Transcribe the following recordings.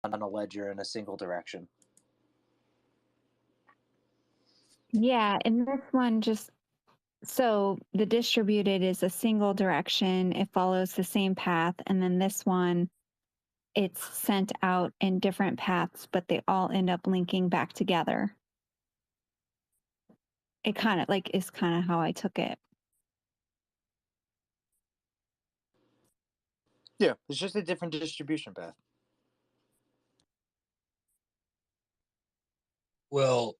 a ledger in a single direction. Yeah, and this one just so the distributed is a single direction. It follows the same path, and then this one, it's sent out in different paths, but they all end up linking back together. It kind of like is kind of how I took it. Yeah, it's just a different distribution path. Well,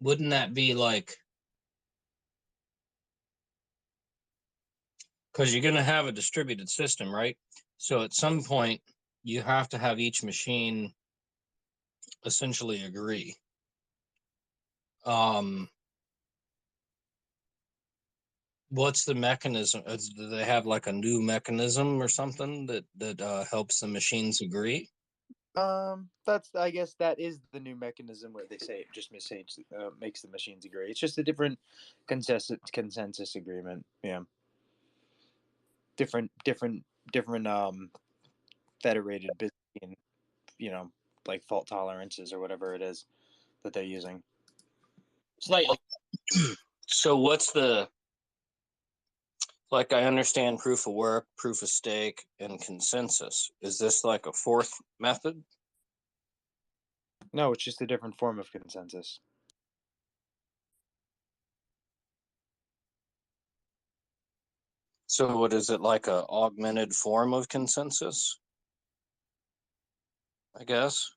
wouldn't that be like, because you're going to have a distributed system, right? So at some point, you have to have each machine essentially agree. What's the mechanism? Do they have like a new mechanism or something that helps the machines agree? That's, I guess that is the new mechanism where they say it just makes the machines agree. It's just a different consensus agreement. Yeah, different federated between, like fault tolerances or whatever it is that they're using. Slightly. So what's the, like, I understand proof of work, proof of stake, and consensus. Is this like a fourth method? No, it's just a different form of consensus. So what is it, like a augmented form of consensus? I guess.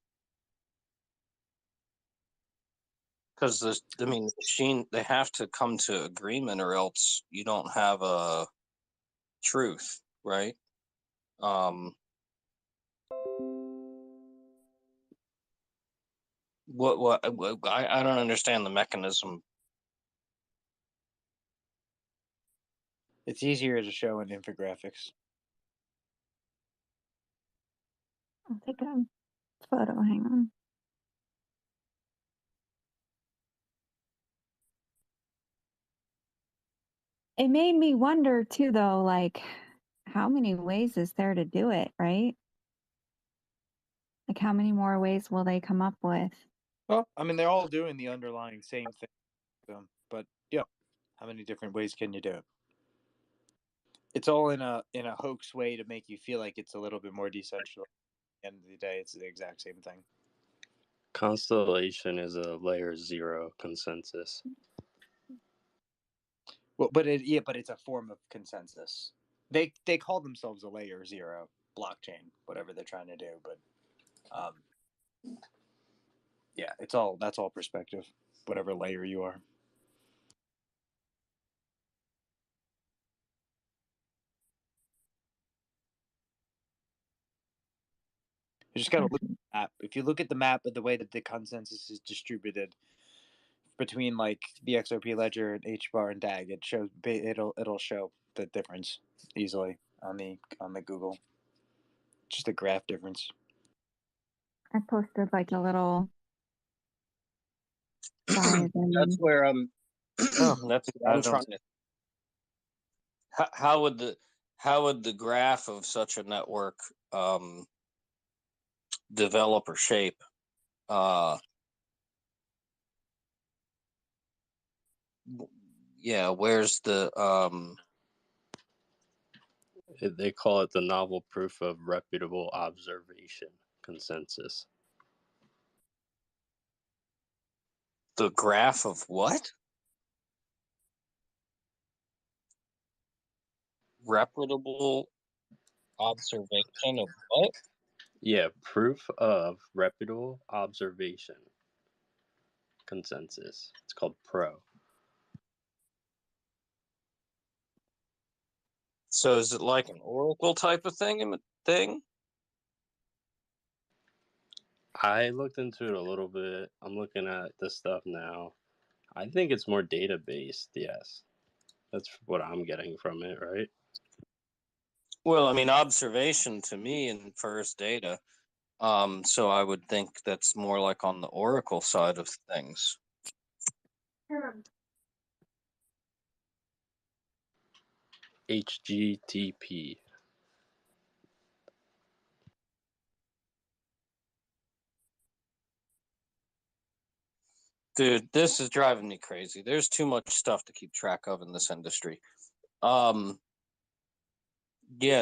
Because the machine, they have to come to agreement, or else you don't have a truth, right? What I don't understand the mechanism. It's easier to show in infographics. I'll take a photo. Hang on. It made me wonder too, though, like how many ways is there to do it, right? Like how many more ways will they come up with? Well, I mean, they're all doing the underlying same thing, but yeah, how many different ways can you do it? It's all in a hoax way to make you feel like it's a little bit more decentralized. At the end of the day, it's the exact same thing. Constellation is a layer 0 consensus. Well, but it's a form of consensus. They call themselves a layer 0 blockchain, whatever they're trying to do, but yeah, that's all perspective, whatever layer you are. You just gotta look at the map. If you look at the map of the way that the consensus is distributed between like the XRP ledger and HBAR and DAG, it'll show the difference easily on the Google. Just a graph difference. I posted like a little That's where I'm. That's what I'm trying to. How would the graph of such a network develop or shape? Yeah, where's the They call it the novel proof of reputable observation consensus. the graph of what? Reputable observation of what? Yeah, proof of reputable observation consensus. It's called PRO. So is it like an oracle type of thing? I looked into it a little bit. I'm looking at this stuff now. I think it's more data based, yes. That's what I'm getting from it, right? Well, I mean, observation to me infers data. So I would think that's more like on the oracle side of things. HGTP. Dude, this is driving me crazy. There's too much stuff to keep track of in this industry. Yeah,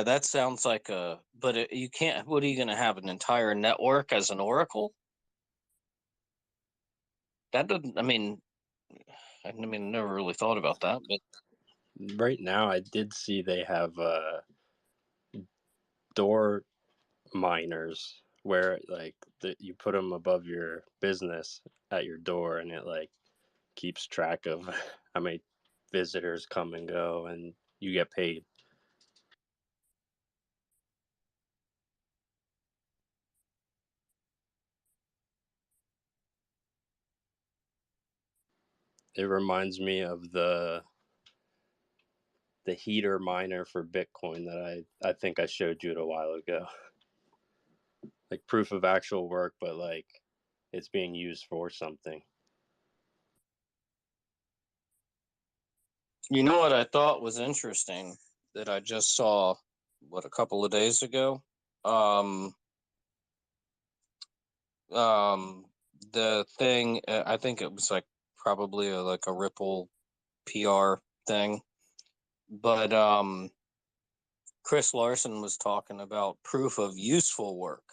that sounds like you can't, what are you going to have, an entire network as an oracle? That doesn't, I never really thought about that, but Right now, I did see they have door miners where like you put them above your business at your door, and it like keeps track of how many visitors come and go, and you get paid. It reminds me of the heater miner for Bitcoin that I think I showed you a while ago. Like proof of actual work, but like it's being used for something. you know what I thought was interesting that I just saw, a couple of days ago? The thing, I think it was like probably like a Ripple PR thing, but Chris Larson was talking about proof of useful work,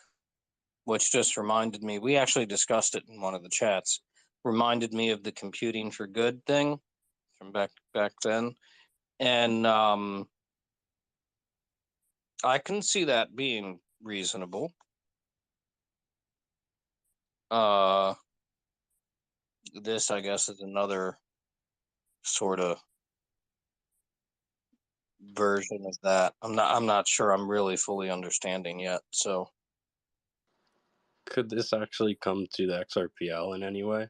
which just reminded me, we actually discussed it in one of the chats, reminded me of the computing for good thing from back then. And I can see that being reasonable. This, I guess, is another sort of version of that. I'm not sure I'm really fully understanding yet. So could this actually come to the XRPL in any way?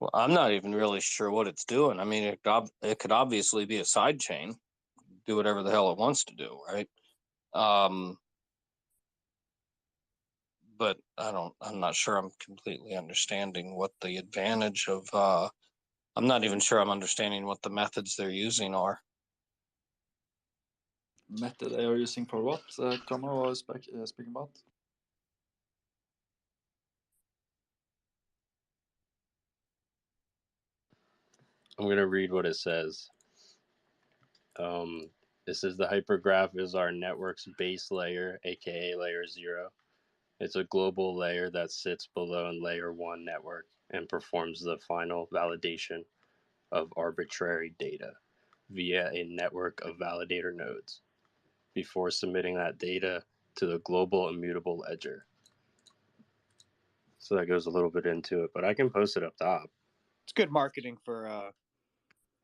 well, I'm not even really sure what it's doing. I mean, it could obviously be a side chain, do whatever the hell it wants to do, right? But I'm not sure I'm completely understanding what the advantage of, I'm not even sure I'm understanding what the methods they're using are. Method they are using for what? Connor was speaking about. I'm going to read what it says. This is the hypergraph is our network's base layer, aka layer 0. It's a global layer that sits below layer 1 network and performs the final validation of arbitrary data via a network of validator nodes before submitting that data to the global immutable ledger. So that goes a little bit into it, but I can post it up top. It's good marketing for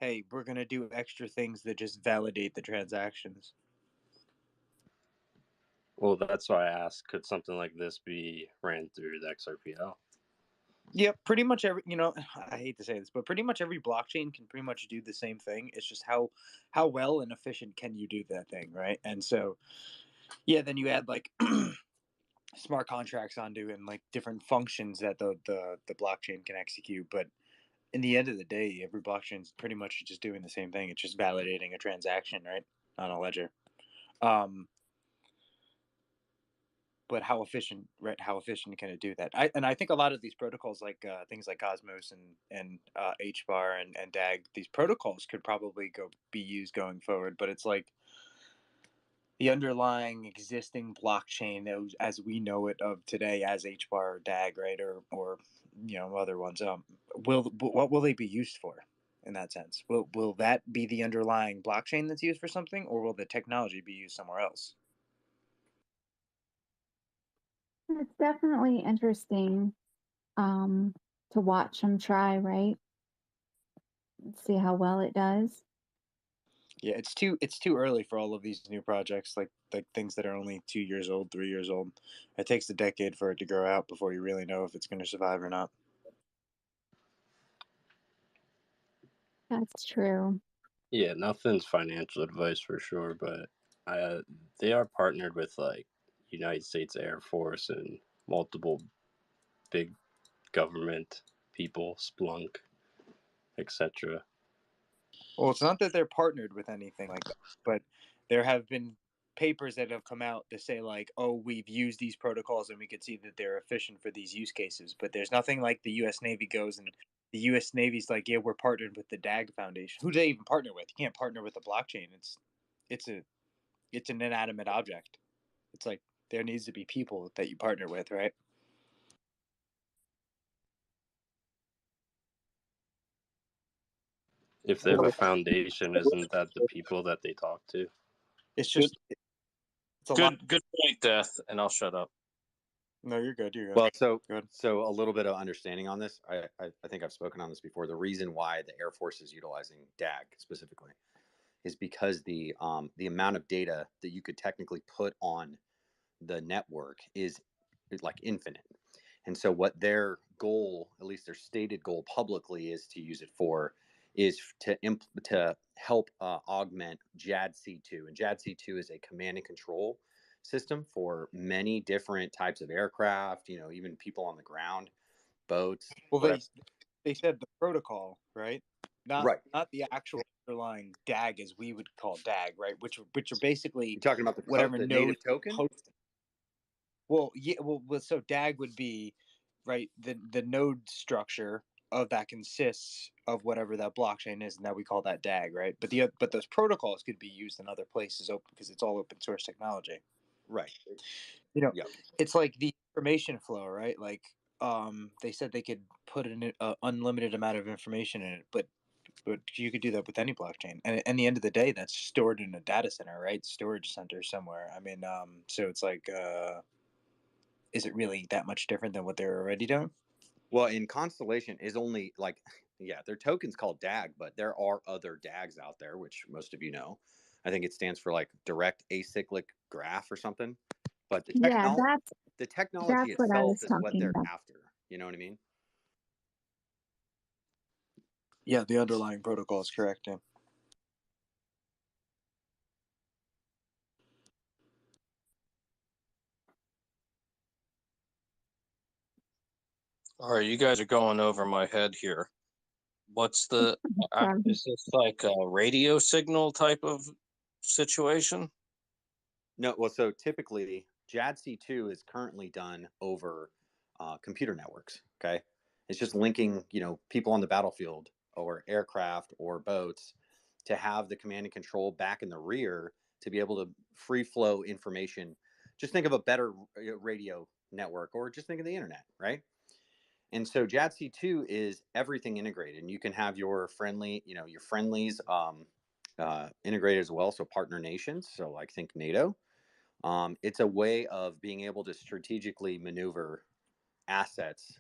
hey, we're gonna do extra things that just validate the transactions. Well, that's why I asked, could something like this be ran through the XRPL? Yeah, pretty much every, I hate to say this, but pretty much every blockchain can pretty much do the same thing. It's just how well and efficient can you do that thing, right? And so, yeah, then you add like smart contracts onto and like different functions that the blockchain can execute. But in the end of the day, every blockchain is pretty much just doing the same thing. It's just validating a transaction, right, on a ledger. But how efficient, right? How efficient can it do that? I think a lot of these protocols, like things like Cosmos and HBAR and DAG, these protocols could probably be used going forward. But it's like the underlying existing blockchain as we know it of today, as HBAR or DAG, right, or other ones. What will they be used for? In that sense, will that be the underlying blockchain that's used for something, or will the technology be used somewhere else? It's definitely interesting to watch them try, right? See how well it does. Yeah, it's too early for all of these new projects, like things that are only 2 years old, 3 years old. It takes a decade for it to grow out before you really know if it's going to survive or not. That's true. Yeah, nothing's financial advice for sure, but they are partnered with like United States Air Force and multiple big government people, Splunk, etc. Well, it's not that they're partnered with anything like that, but there have been papers that have come out to say like, oh, we've used these protocols and we could see that they're efficient for these use cases. But there's nothing like the U.S. Navy goes and the U.S. Navy's like, yeah, we're partnered with the DAG Foundation. Who do they even partner with? You can't partner with a blockchain. It's an inanimate object. It's like there needs to be people that you partner with, right? If they have a foundation, isn't that the people that they talk to? It's just it's a lot. Good point, Death, and I'll shut up. No, you're good. You're good. Well, Good. so a little bit of understanding on this. I think I've spoken on this before. The reason why the Air Force is utilizing DAG specifically is because the amount of data that you could technically put on the network is like infinite. And so what their goal, at least their stated goal publicly, is to use it for is to help augment JADC2. And JADC2 is a command and control system for many different types of aircraft, you know, even people on the ground, boats. Well, they said the protocol, right? Not the actual underlying DAG as we would call DAG, right? Which are basically You're talking about whatever the node native token. Well, yeah. Well, so DAG would be right the node structure of that consists of whatever that blockchain is, and that we call that DAG, right? But those protocols could be used in other places open because it's all open source technology. Right. You know, Yep. it's like the information flow, right? Like, they said they could put an unlimited amount of information in it, but you could do that with any blockchain. And at the end of the day, that's stored in a data center, right? Storage center somewhere. I mean, so it's like, is it really that much different than what they're already doing? Well, in Constellation is only like, yeah, their token's called DAG, but there are other DAGs out there, which most of you know. I think it stands for like direct acyclic graph or something. But the technology what I was itself is what talking they're about. after. You know what I mean? Yeah, the underlying protocol is correct. Yeah. All right, you guys are going over my head here. What's the is this like a radio signal type of situation? No, well, so typically JADC2 is currently done over computer networks. Okay, it's just linking, you know, people on the battlefield or aircraft or boats to have the command and control back in the rear to be able to free flow information. Just think of a better radio network, or just think of the internet, right? And so JADC2 is everything integrated, and you can have your friendly, you know, your friendlies integrated as well. So partner nations. So like think NATO. It's a way of being able to strategically maneuver assets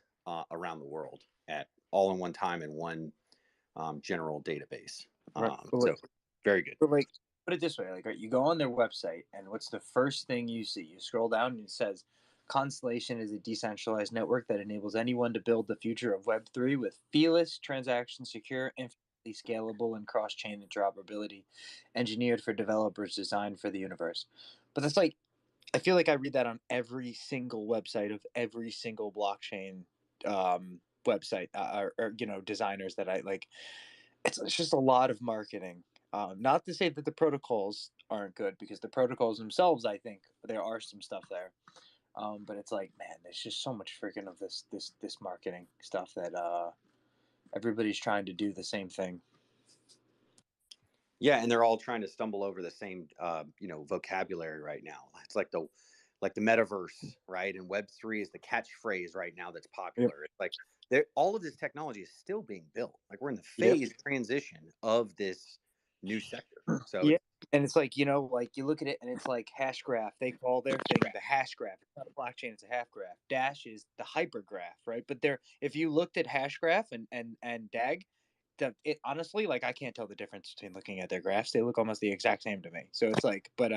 around the world at all in one time in one general database. Right. So very good. But like, put it this way: like, right, you go on their website, and what's the first thing you see? You scroll down, and it says, "Constellation is a decentralized network that enables anyone to build the future of Web3 with feeless, transaction secure, infinitely scalable, and cross-chain interoperability, engineered for developers, designed for the universe." But that's like, I feel like I read that on every single website of every single blockchain website, or you know, designers that I like. It's just a lot of marketing. Not to say that the protocols aren't good, because the protocols themselves, I think there are some stuff there. But it's like, man, there's just so much freaking of this marketing stuff that everybody's trying to do the same thing. Yeah, and they're all trying to stumble over the same, you know, vocabulary right now. It's like the metaverse, right? And Web3 is the catchphrase right now that's popular. Yep. It's like all of this technology is still being built. Like we're in the phase transition of this new sector. So yeah, and it's like, you know, like you look at it and it's like hash graph. They call their thing the hash graph. It's not a blockchain; it's a half graph. Dash is the hypergraph, right? But if you looked at hash graph and DAG, it honestly, like, I can't tell the difference between looking at their graphs. They look almost the exact same to me. So it's like, but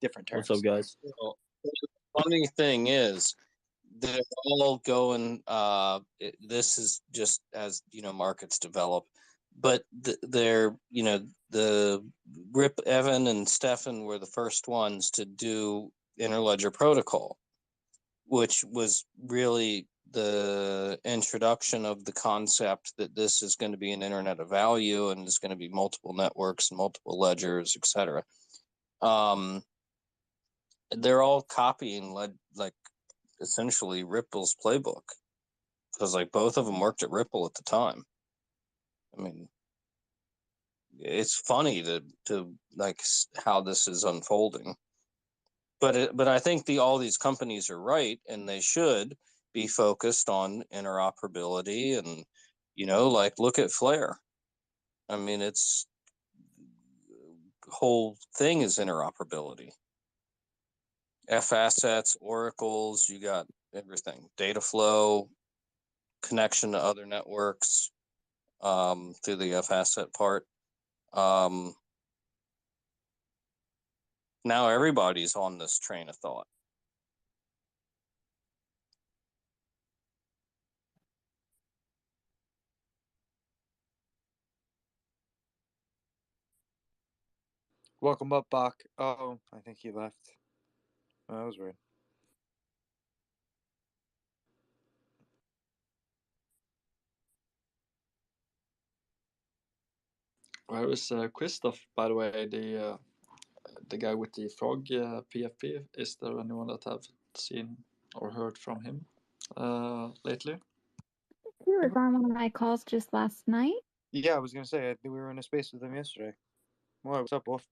different terms. What's up, guys? Well, the funny thing is, they're all going. This is just as you know, markets develop, but they're, you know, the Rip, Evan, and Stefan were the first ones to do Interledger Protocol, which was really the introduction of the concept that this is going to be an internet of value and there's going to be multiple networks and multiple ledgers, etc. they're all copying like essentially Ripple's playbook, because like both of them worked at Ripple at the time. I mean, it's funny to like how this is unfolding. But I think all these companies are right, and they should be focused on interoperability. And like, look at Flare. I mean, its whole thing is interoperability. F assets, oracles, you got everything, data flow, connection to other networks through the F asset part. Now everybody's on this train of thought. Welcome up, Bach. Oh, I think he left. Oh, that was weird. Where is Christoph, by the way, the guy with the frog PFP? Is there anyone that have seen or heard from him lately? He was on one of my calls just last night. Yeah, I was gonna say I think we were in a space with him yesterday. Well, what's up, Wolf?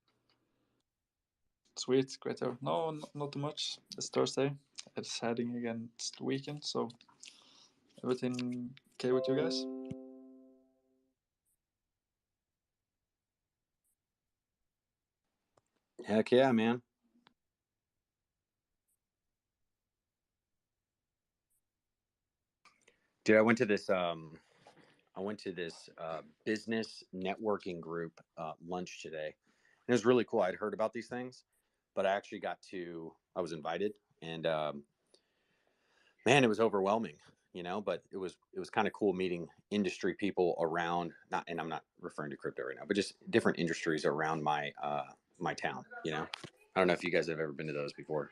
Sweet, great. No, not too much. It's Thursday. It's heading against the weekend, so everything okay with you guys? Heck yeah, man. Dude, I went to this business networking group lunch today. And it was really cool. I'd heard about these things, but I actually I was invited, and man, it was overwhelming, but it was kind of cool meeting industry people around, not, and I'm not referring to crypto right now, but just different industries around my my town. I don't know if you guys have ever been to those before.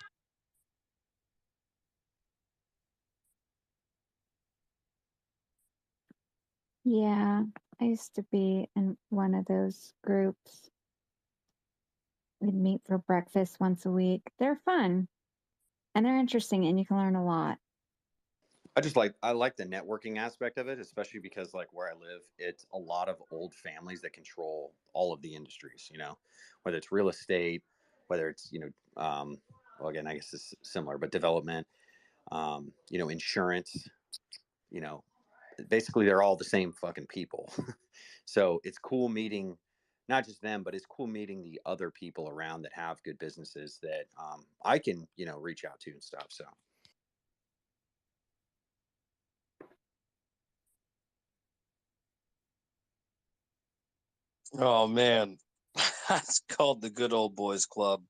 Yeah, I used to be in one of those groups. We'd meet for breakfast once a week. They're fun and they're interesting, and you can learn a lot. I like the networking aspect of it, especially because like where I live, it's a lot of old families that control all of the industries, whether it's real estate, whether it's, well, again, I guess it's similar, but development, insurance, you know, basically they're all the same fucking people. So it's cool meeting not just them, but it's cool meeting the other people around that have good businesses that I can, reach out to and stuff. So. Oh man, that's called the Good Old Boys Club.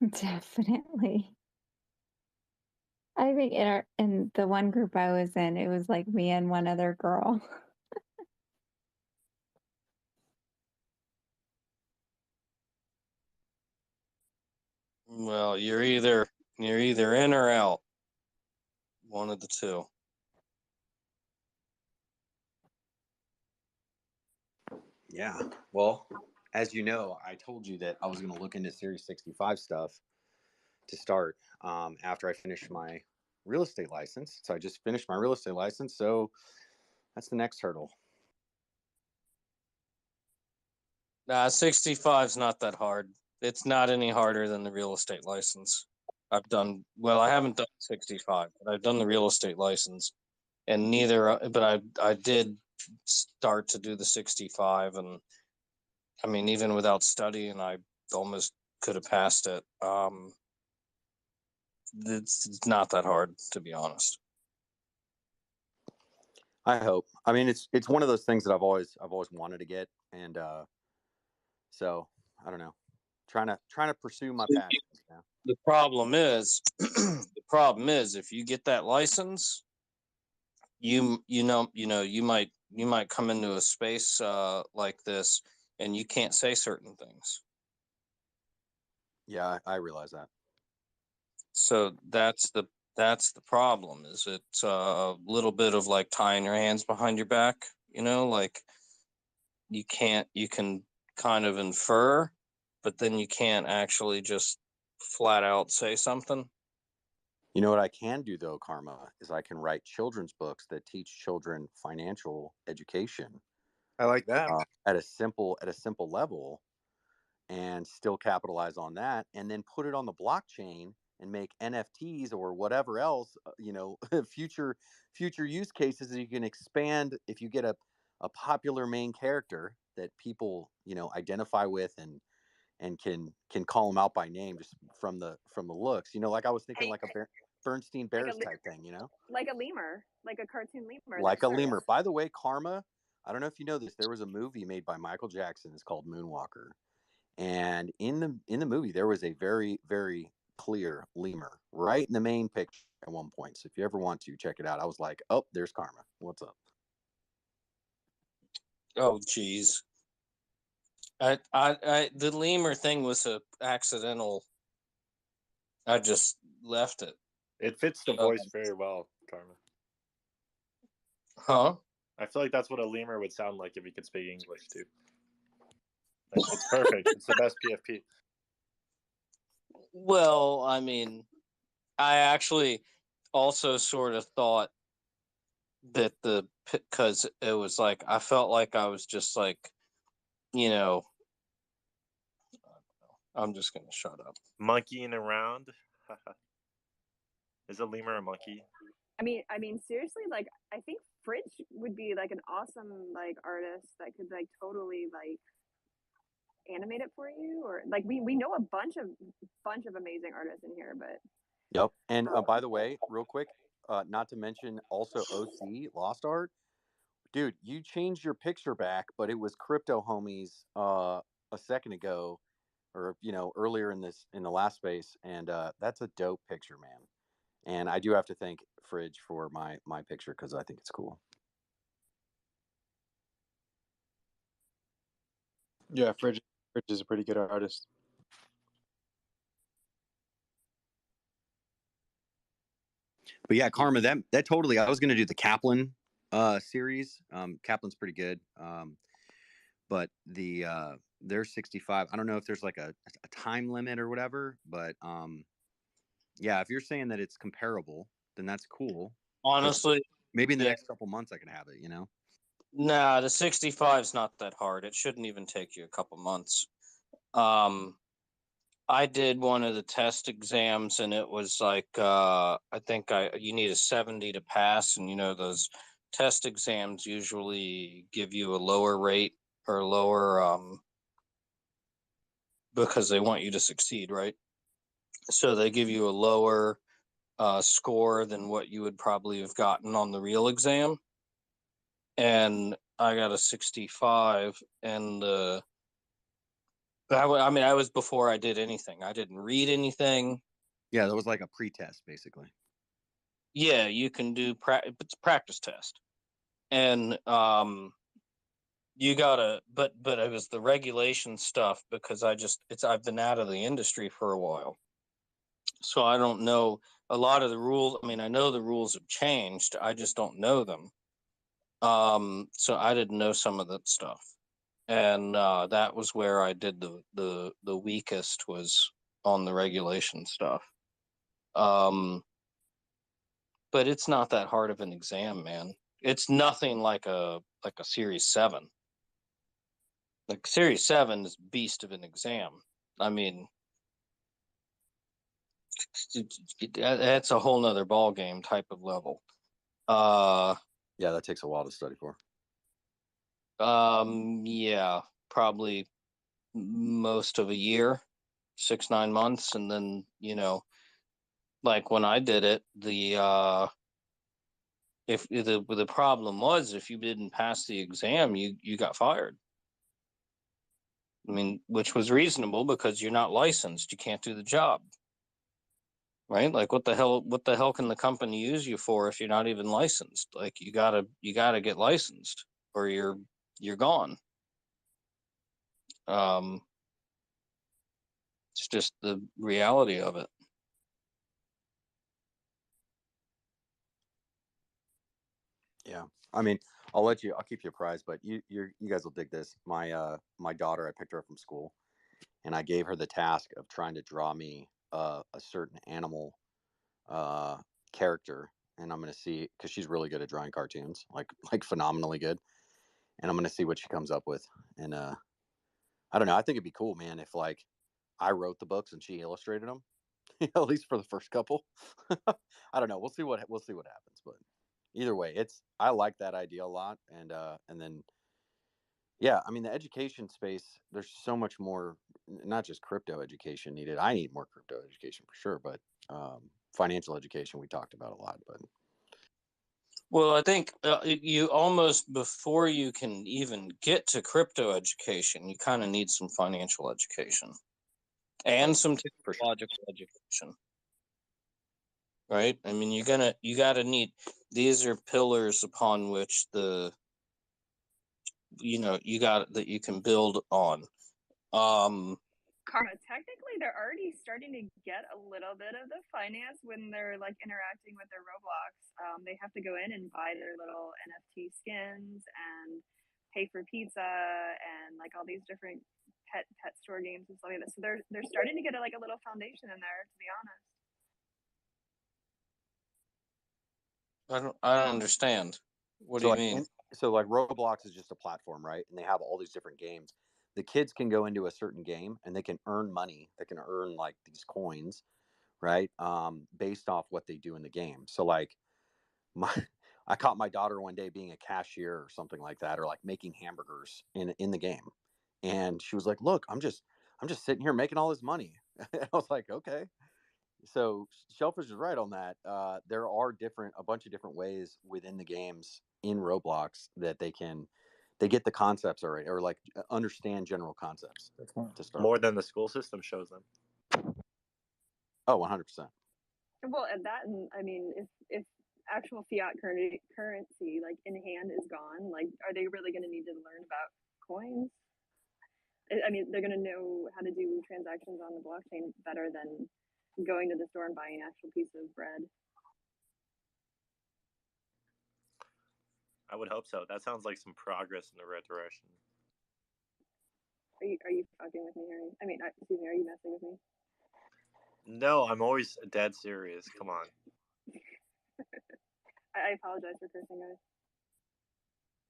Definitely. I think in the one group I was in, it was like me and one other girl. Well, you're either in or out. One of the two. Yeah. Well, as you know, I told you that I was going to look into Series 65 stuff to start after I finish my real estate license. So I just finished my real estate license. So that's the next hurdle. Nah, 65 is not that hard. It's not any harder than the real estate license. I haven't done 65, but I've done the real estate license, and but I did start to do the 65, and I mean, even without studying, I almost could have passed it. It's not that hard, to be honest. I hope. I mean, it's one of those things that I've always wanted to get, and so I don't know, trying to pursue my passion. The problem is, if you get that license, you might come into a space like this, and you can't say certain things. Yeah, I realize that. So that's the problem. Is it's a little bit of like tying your hands behind your back, like you can kind of infer, but then you can't actually just flat out say something. You know what I can do though, Karma, is I can write children's books that teach children financial education I like that. at a simple level, and still capitalize on that, and then put it on the blockchain and make NFTs or whatever else, future use cases that you can expand if you get a popular main character that people identify with, and can call them out by name just from the looks. Like I was thinking like a Bernstein Bears type thing. Like a lemur, like a cartoon lemur. Like a lemur. By the way, Karma, I don't know if you know this. There was a movie made by Michael Jackson. It's called Moonwalker. And in the movie, there was a very, very clear lemur right in the main picture at one point. So if you ever want to check it out, I was like, oh, there's Karma. What's up? Oh, geez. The lemur thing was a accidental. I just left it. It fits the voice very well, Karma. Huh? I feel like that's what a lemur would sound like if he could speak English too. It's perfect. It's the best PFP. Well, I mean, I actually also sort of thought that because it was like, I felt like I was just like, I'm just going to shut up. Monkeying around. Is a lemur a monkey? I mean, seriously, like, I think Fridge would be like an awesome like artist that could like totally like animate it for you, or like we know a bunch of amazing artists in here, but Yep. And by the way, real quick, not to mention also OC Lost Art, dude, you changed your picture back, but it was Crypto Homies a second ago, or earlier in the last space, and that's a dope picture, man. And I do have to thank Fridge for my picture because I think it's cool. Yeah, Fridge is a pretty good artist. But yeah, Karma, that totally. I was going to do the Kaplan series. Kaplan's pretty good. But they're 65. I don't know if there's like a time limit or whatever, but yeah, if you're saying that it's comparable, then that's cool. Honestly, maybe in the next couple months I can have it, Nah, the 65 is not that hard. It shouldn't even take you a couple months. I did one of the test exams, and it was like I think you need a 70 to pass, and those test exams usually give you a lower rate or lower because they want you to succeed, right? So they give you a lower score than what you would probably have gotten on the real exam. And I got a 65, and I was before I did anything. I didn't read anything. Yeah, that was like a pre-test, basically. Yeah, you can do it's a practice test, and you gotta. But it was the regulation stuff because I've been out of the industry for a while, so I don't know a lot of the rules. I mean, I know the rules have changed. I just don't know them. So I didn't know some of that stuff. And that was where I did the weakest, was on the regulation stuff. But it's not that hard of an exam, man. It's nothing like a Series 7. Like Series 7 is beast of an exam. I mean, that's a whole nother ball game type of level. Yeah, that takes a while to study for. Yeah, probably most of a year, 6-9 months, and then like when I did it, the problem was if you didn't pass the exam, you got fired. I mean, which was reasonable because you're not licensed, you can't do the job, right? Like what the hell can the company use you for if you're not even licensed? Like you gotta get licensed or you're gone. It's just the reality of it. Yeah, I mean, I'll keep you apprised, but you guys will dig this. My daughter, I picked her up from school, and I gave her the task of trying to draw me a certain animal character, and I'm going to see, because she's really good at drawing cartoons, like phenomenally good, and I'm going to see what she comes up with. And I don't know. I think it'd be cool, man, if like I wrote the books and she illustrated them, at least for the first couple. I don't know. We'll see what happens, but either way, I like that idea a lot, and then yeah, I mean the education space. There's so much more, not just crypto education needed. I need more crypto education for sure, but financial education we talked about a lot. But Well, I think you almost, before you can even get to crypto education, you kind of need some financial education and some for sure. technological education, right? I mean, you gotta need, these are pillars upon which that you can build on. Karma, technically, they're already starting to get a little bit of the finance when they're like interacting with their Roblox. They have to go in and buy their little NFT skins and pay for pizza and like all these different pet store games and stuff like that. So they're starting to get like a little foundation in there, to be honest. I don't understand. What do you mean? So like Roblox is just a platform, right? And they have all these different games. The kids can go into a certain game and they can earn money. They can earn like these coins, right? Based off what they do in the game. So like I caught my daughter one day being a cashier or something like that, or like making hamburgers in the game. And she was like, "Look, I'm just sitting here making all this money." I was like, "Okay." So Shellfish is right on that. There are a bunch of different ways within the games in Roblox that they get the concepts already, or like understand general concepts to start More with. than the school system shows them. Oh, 100%. Well, and that, and I mean, if actual fiat currency like in hand is gone, like, are they really going to need to learn about coins? I mean, they're going to know how to do transactions on the blockchain better than going to the store and buying an actual piece of bread. I would hope so. That sounds like some progress in the right direction. Are you fucking with me, Harry? I mean, excuse me, are you messing with me? No, I'm always dead serious. Come on. I apologize for cursing, guys.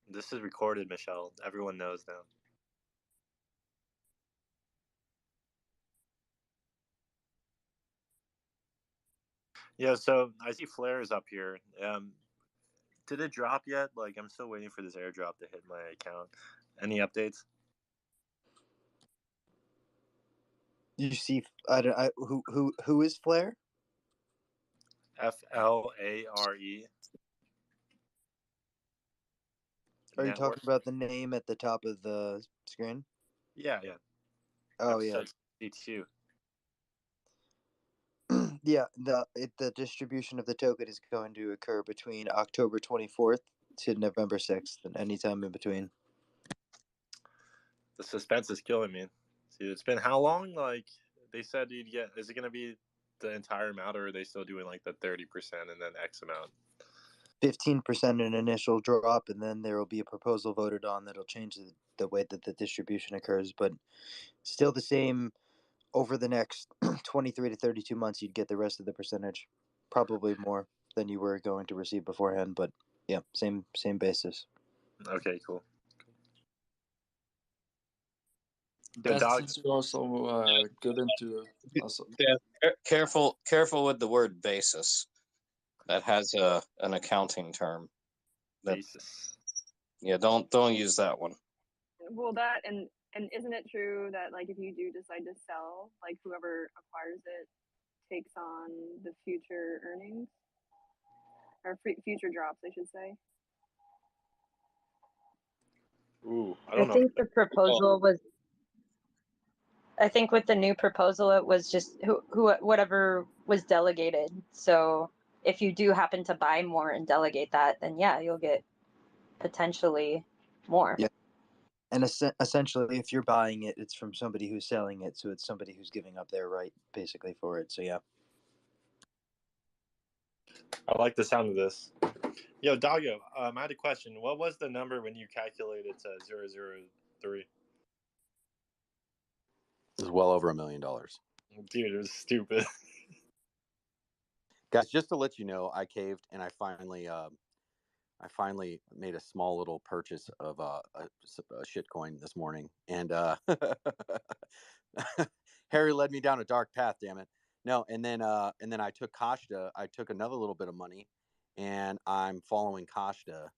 This is recorded, Michelle. Everyone knows now. Yeah, so I see flares up here. Did it drop yet? Like, I'm still waiting for this airdrop to hit my account. Any updates? You see, who is Flare? FLARE. Are you Network. talking about the name at the top of the screen? Yeah. Oh yeah. C2. Yeah, the distribution of the token is going to occur between October 24th to November 6th, and anytime in between. The suspense is killing me. See, it's been how long? Like, they said you'd get. Is it going to be the entire amount, or are they still doing like the 30% and then X amount? 15% an initial drop, and then there will be a proposal voted on that'll change the way that the distribution occurs, but still the same. Over the next 23 to 32 months, you'd get the rest of the percentage, probably more than you were going to receive beforehand, but yeah, same basis. Okay, cool. Since you're also good into also. Yeah, careful with the word basis. That has an accounting term. Basis. Yeah, don't use that one. Well, that and isn't it true that like if you do decide to sell, like whoever acquires it takes on the future earnings or future drops, I should say. Ooh, I I don't know. think the proposal was. I think with the new proposal, it was just whatever was delegated. So if you do happen to buy more and delegate that, then yeah, you'll get potentially more. Yeah. And essentially, if you're buying it, it's from somebody who's selling it, so it's somebody who's giving up their right, basically, for it. So yeah. I like the sound of this. Yo, Doggo, I had a question. What was the number when you calculated to 003? It was well over $1 million. Dude, it was stupid. Guys, just to let you know, I caved and I finally made a small little purchase of a shitcoin this morning, and Harry led me down a dark path. Damn it! No, and then I took Kashta. I took another little bit of money, and I'm following Kashta,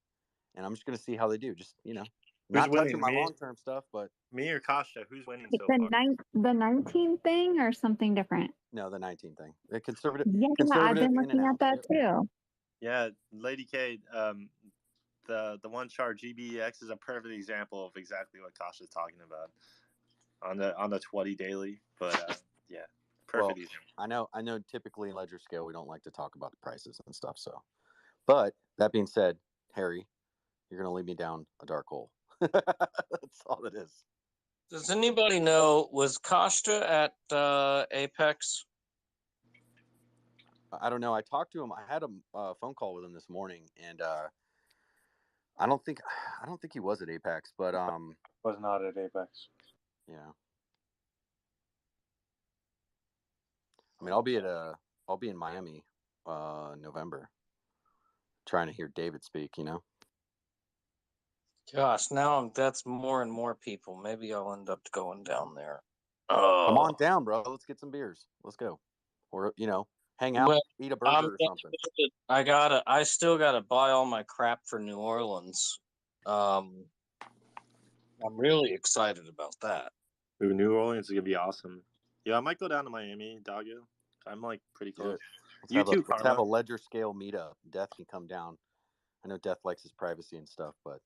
and I'm just gonna see how they do. Just Who's not touching winning? my long term stuff, but Me or Kasha? Who's winning It's so the far? the 19 thing or something different? no, the 19 thing. The conservative, Yeah, I've been in and looking at out. that Yep. too. Yeah, Lady K. The one chart GBEX is a perfect example of exactly what Kasha's talking about on the 20 daily. But yeah, Well, perfect example. I know. Typically in ledgerscale, we don't like to talk about the prices and stuff. So, but that being said, Harry, you're gonna lead me down a dark hole. That's all it is. Does anybody know, was Costa at Apex? I don't know. I talked to him. I had a phone call with him this morning, and I don't think he was at Apex, but Was not at Apex. yeah. I mean, I'll be in Miami, November, trying to hear David speak. Gosh, now that's more and more people. Maybe I'll end up going down there. Come on Oh, down, bro. Let's get some beers. Let's go, or hang out, well, eat a I'm burger or something. I still gotta buy all my crap for New Orleans. I'm really excited about that. Ooh, New Orleans is gonna be awesome. Yeah, I might go down to Miami, Doggo. I'm like pretty Do close. it. You too, Let's have a Karma. ledger scale meetup. Death can come down. I know Death likes his privacy and stuff, but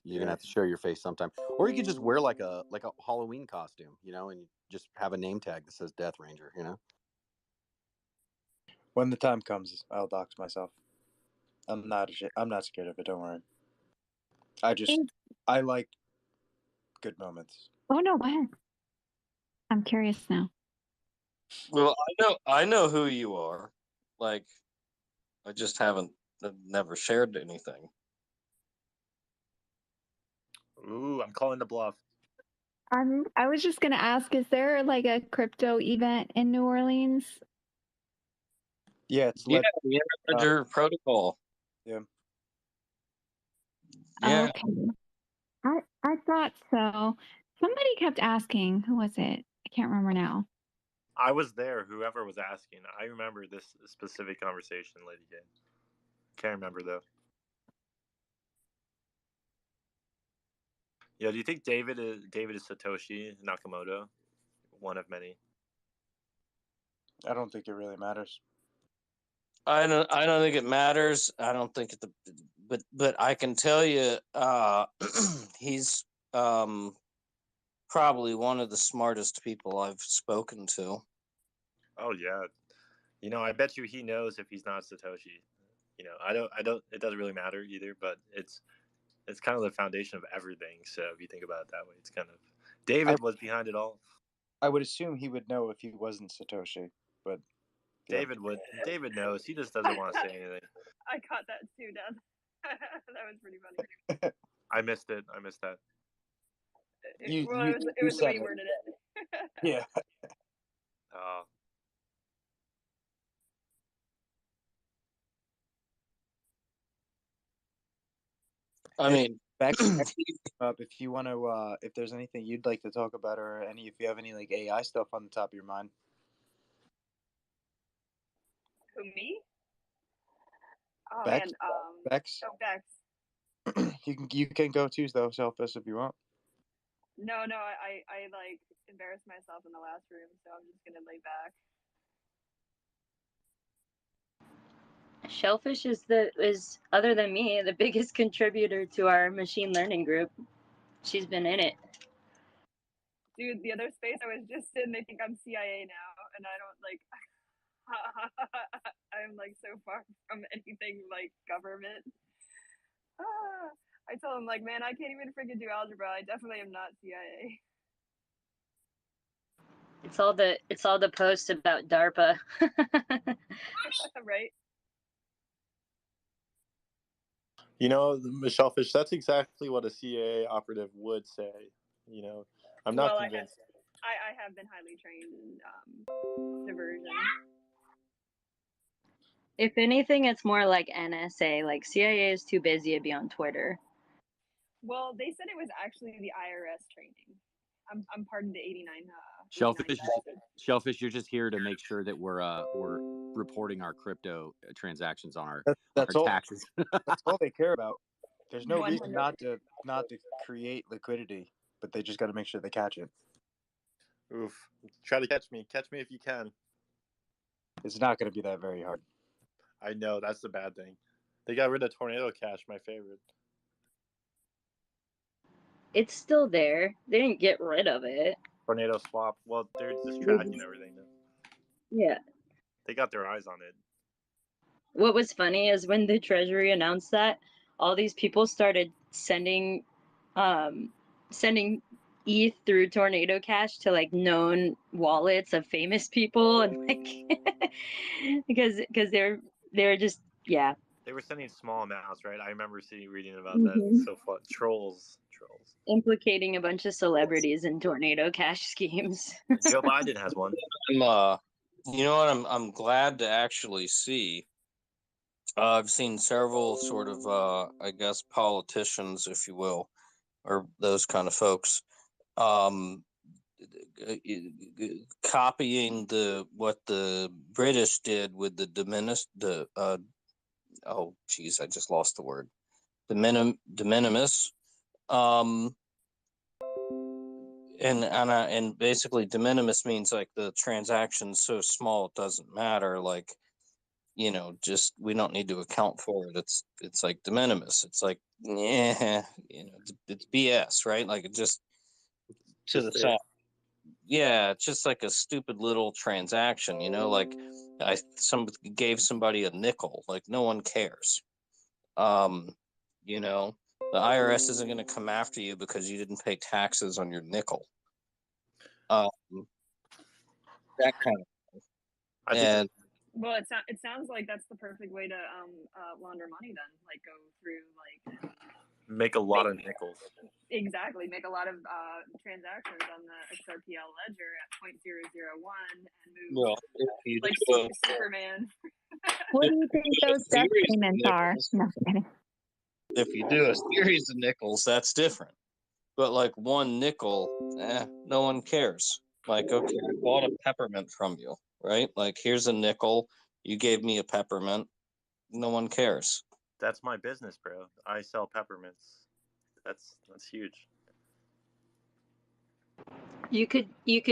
you're gonna have to show your face sometime. Or you could just wear like a Halloween costume, and you just have a name tag that says Death Ranger. When the time comes, I'll dox myself. I'm not scared of it. Don't worry. I like good moments. Oh no, go ahead. I'm curious now. Well, I know who you are. Like, I just never shared anything. Ooh, I'm calling the bluff. I was just gonna ask, is there like a crypto event in New Orleans? Yeah, it's the Ledger Protocol. Yeah. Yeah. Okay. I thought so. Somebody kept asking. Who was it? I can't remember now. I was there. Whoever was asking, I remember this specific conversation, Lady K. Can't remember though. Yeah, do you think David is Satoshi Nakamoto? One of many. I don't think it really matters. I don't think it matters. I don't think but I can tell you, he's probably one of the smartest people I've spoken to. Oh yeah, I bet you he knows if he's not Satoshi. I don't. It doesn't really matter either, but it's kind of the foundation of everything. So if you think about it that way, it's kind of David was behind it all. I would assume he would know if he wasn't Satoshi, but yeah. David knows. He just doesn't want to say anything. I caught that too, Dad. That was pretty funny. I missed it. I missed that. It was the way you worded it. Yeah. I mean, Bex, if you want to, if there's anything you'd like to talk about, or if you have any like AI stuff on the top of your mind. Who, me? Oh Bex? man, Bex. Oh, Bex. You can go too though, Selfish, if you want. No, I like embarrassed myself in the last room, so I'm just gonna lay back. Shellfish is other than me the biggest contributor to our machine learning group. She's been in it. Dude, the other space I was just in, they think I'm CIA now, and I don't like. I'm like so far from anything like government. I told him like, man, I can't even freaking do algebra. I definitely am not CIA. It's all the posts about DARPA. Right? Michelle Fish, that's exactly what a CIA operative would say. I'm not convinced. I have been highly trained in diversion. If anything, it's more like NSA. Like CIA is too busy to be on Twitter. Well, they said it was actually the IRS training. I'm part of the 89. Shellfish, you're just here to make sure that we're reporting our crypto transactions on our That's our all. taxes. That's all they care about. There's no reason 100. not to create liquidity, but they just got to make sure they catch it. Oof. Try to catch me. Catch me if you can. It's not going to be that very hard. I know, that's the bad thing. They got rid of Tornado Cash, my favorite. It's still there. They didn't get rid of it. Tornado Swap. Well, they're just tracking everything. Yeah. They got their eyes on it. What was funny is when the Treasury announced that, all these people started sending ETH through Tornado Cash to like known wallets of famous people, and like because they're just They were sending small amounts, right? I remember reading about that. So fun. Trolls. implicating a bunch of celebrities in Tornado Cash schemes. Joe Biden has one. You know what I'm glad to actually see. I've seen several sort of I guess politicians, if you will, or those kind of folks, copying what the British did with the oh geez, I just lost the word, de minimis, and basically de minimis means like the transaction's so small it doesn't matter, like, you know, just we don't need to account for it. It's like de minimis. It's like, yeah, you know, it's BS, right? Like it just to the side. Yeah, it's just like a stupid little transaction, you know, like somebody gave somebody a nickel, like no one cares. You know, the IRS isn't going to come after you because you didn't pay taxes on your nickel. That kind of thing. And well, it sounds like that's the perfect way to launder money then, like go through like make a lot of nickels. Exactly, make a lot of transactions on the XRPL ledger at 0.001 and move like Superman. What do you think those death payments are? No, if you do a series of nickels, that's different. But like one nickel, no one cares. Like, okay, I bought a peppermint from you, right? Like, here's a nickel. You gave me a peppermint. No one cares. That's my business, bro. I sell peppermints. That's huge. You could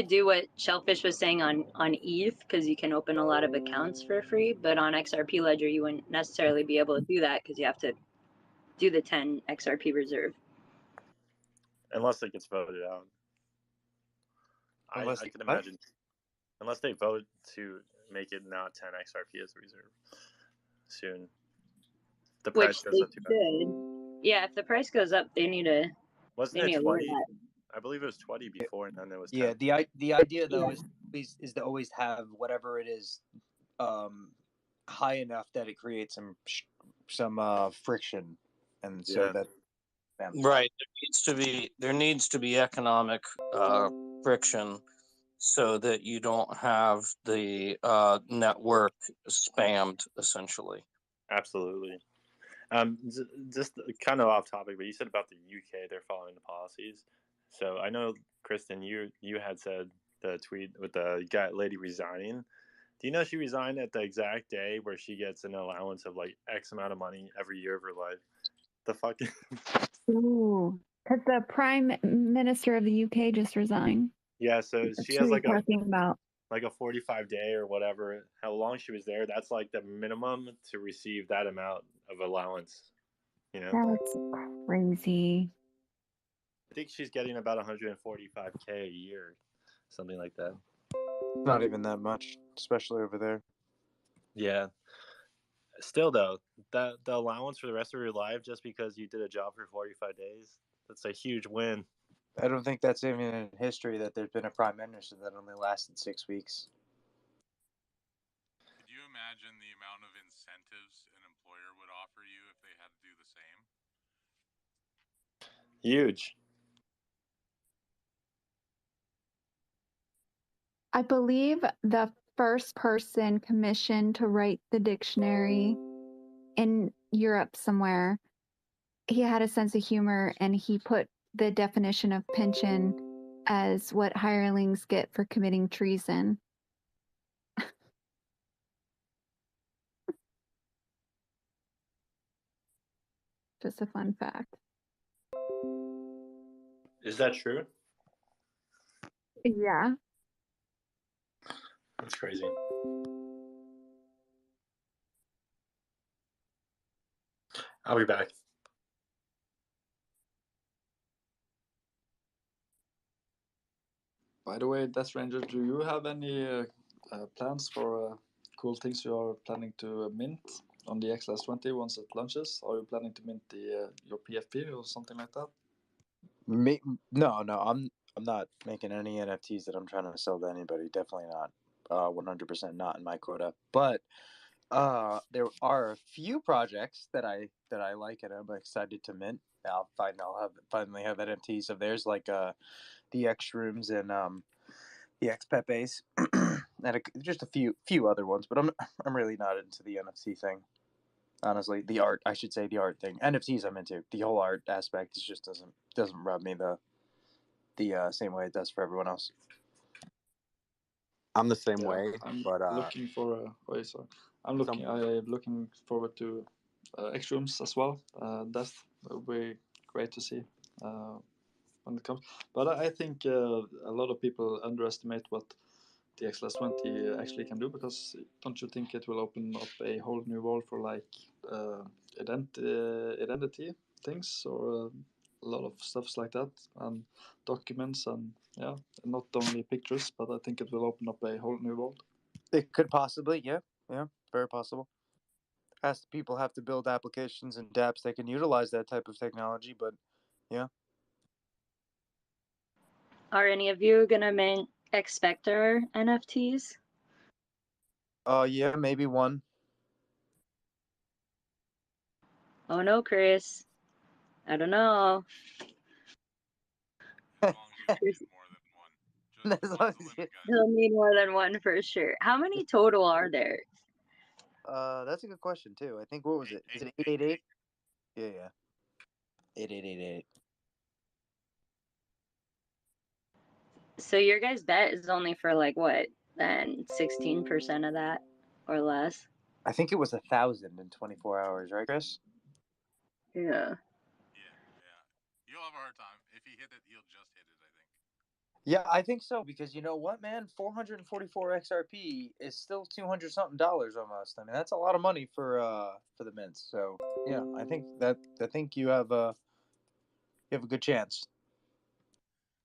do what Shellfish was saying on ETH, because you can open a lot of accounts for free, but on XRP Ledger you wouldn't necessarily be able to do that because you have to do the 10 XRP reserve. Unless it gets voted out. I can imagine. Unless they vote to make it not 10 XRP as a reserve soon. The price goes up too much. Yeah, if the price goes up, they need to. Wasn't it 20? I believe it was 20 before, and then it was 10. Yeah, the idea though is to always have whatever it is high enough that it creates some friction, and so that right, there needs to be economic friction so that you don't have the network spammed, essentially. Absolutely. Just kind of off topic, but you said about the UK, they're following the policies. So I know, Kristen, you had said the tweet with the lady resigning. Do you know she resigned at the exact day where she gets an allowance of like X amount of money every year of her life? The fuck? Ooh, because the Prime Minister of the UK just resigned. Yeah, so she has like a 45-day or whatever, how long she was there. That's like the minimum to receive that amount of allowance. You know, that's crazy. I think she's getting about 145K a year, something like that. Not even that much, especially over there. Yeah. Still though, the allowance for the rest of your life just because you did a job for 45 days, that's a huge win. I don't think that's even in history that there's been a prime minister that only lasted 6 weeks. Could you imagine the amount of incentives an employer would offer you if they had to do the same? Huge. I believe the first person commissioned to write the dictionary in Europe somewhere, he had a sense of humor and he put the definition of pension as what hirelings get for committing treason. Just a fun fact. Is that true? Yeah. That's crazy. I'll be back. By the way, Death Ranger, do you have any plans for cool things you are planning to mint on the X-20 once it launches? Are you planning to mint your PFP or something like that? No, I'm not making any NFTs that I'm trying to sell to anybody. Definitely not. 100% not in my quota. But there are a few projects that I like and I'm excited to mint. I'll finally have NFTs of theirs, like the X Rooms and the X Pepes, and just a few other ones. But I'm really not into the NFT thing. Honestly, the art thing. NFTs I'm into. The whole art aspect just doesn't rub me the same way it does for everyone else. I'm the same way, but looking for I'm looking forward to X Rooms as well. That will be great to see when it comes. But I think a lot of people underestimate what the X-20 actually can do, because don't you think it will open up a whole new world for like identity things, or a lot of stuffs like that, and documents, and not only pictures, but I think it will open up a whole new world. It could possibly, yeah, very possible. People have to build applications and dApps that can utilize that type of technology, but yeah. Are any of you gonna mint Expector NFTs? Yeah, maybe one. Oh no, Chris. I don't know. As long as you need more than one. Just one's the limit, guys. You'll need more than one for sure. How many total are there? That's a good question too. I think, what was it? Is it 888? Yeah. 8888. So your guys' bet is only for like what? Then 16% of that or less. I think it was 1,000 in 24 hours, right, Chris? Yeah. You'll have a hard time. If he hit it, he'll just hit it, I think. Yeah, I think so, because you know what, man? 444 XRP is still $200 something almost. I mean, that's a lot of money for the mints. So yeah, I think you have a good chance.